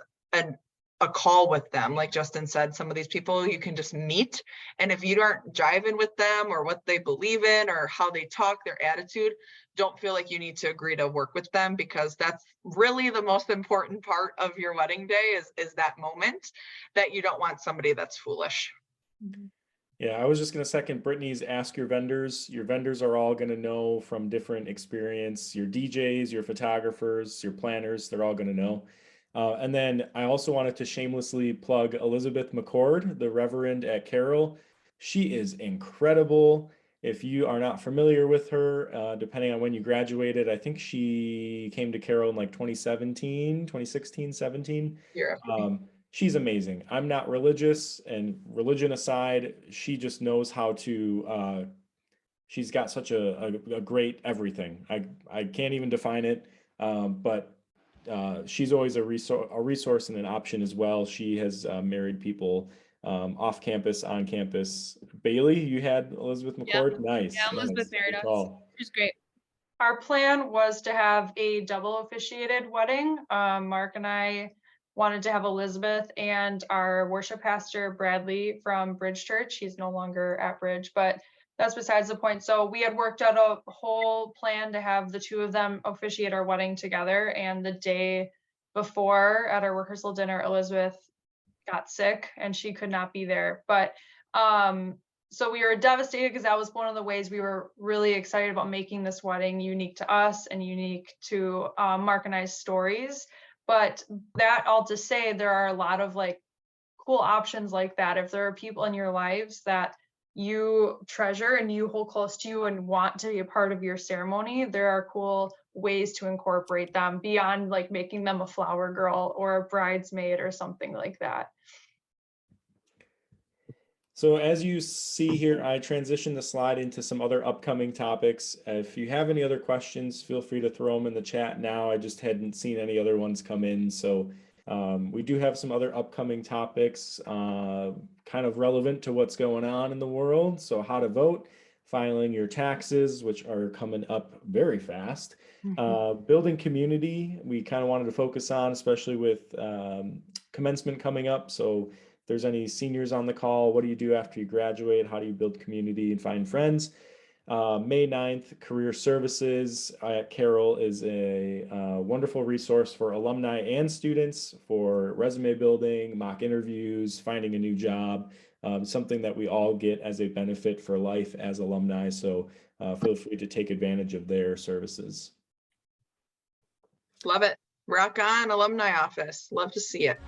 a call with them. Like Justin said, some of these people you can just meet. And if you aren't jiving with them or what they believe in or how they talk, their attitude, don't feel like you need to agree to work with them, because that's really the most important part of your wedding day is that moment that you don't want somebody that's foolish. Yeah, I was just going to second Brittany's ask your vendors. Your vendors are all going to know from different experience. Your DJs, your photographers, your planners, they're all going to know. And then I also wanted to shamelessly plug Elizabeth McCord, the Reverend at Carroll. She is incredible. If you are not familiar with her, depending on when you graduated, I think she came to Carroll in like 2017, 2016, 17. She's amazing. I'm not religious, and religion aside, she just knows how to, she's got such a great everything. I can't even define it, but she's always a resource and an option as well. She has married people off campus, on campus. Bailey, you had Elizabeth McCord? Yeah. Nice. Yeah, Elizabeth married us. She's great. Our plan was to have a double officiated wedding. Mark and I wanted to have Elizabeth and our worship pastor, Bradley from Bridge Church. He's no longer at Bridge, but that's besides the point. So we had worked out a whole plan to have the 2 of them officiate our wedding together. And the day before at our rehearsal dinner, Elizabeth got sick and she could not be there. But so we were devastated because that was one of the ways we were really excited about making this wedding unique to us and unique to Mark and I's stories. But that all to say, there are a lot of like cool options like that. If there are people in your lives that you treasure and you hold close to you and want to be a part of your ceremony, there are cool ways to incorporate them beyond like making them a flower girl or a bridesmaid or something like that. So as you see here, I transitioned the slide into some other upcoming topics. If you have any other questions, feel free to throw them in the chat now. I just hadn't seen any other ones come in. So we do have some other upcoming topics kind of relevant to what's going on in the world. So how to vote, filing your taxes, which are coming up very fast. Building community, we kind of wanted to focus on, especially with commencement coming up. So if there's any seniors on the call, what do you do after you graduate? How do you build community and find friends? May 9th, Career Services at Carroll is a wonderful resource for alumni and students for resume building, mock interviews, finding a new job, something that we all get as a benefit for life as alumni. So feel free to take advantage of their services. Love it. Rock on, alumni office. Love to see it.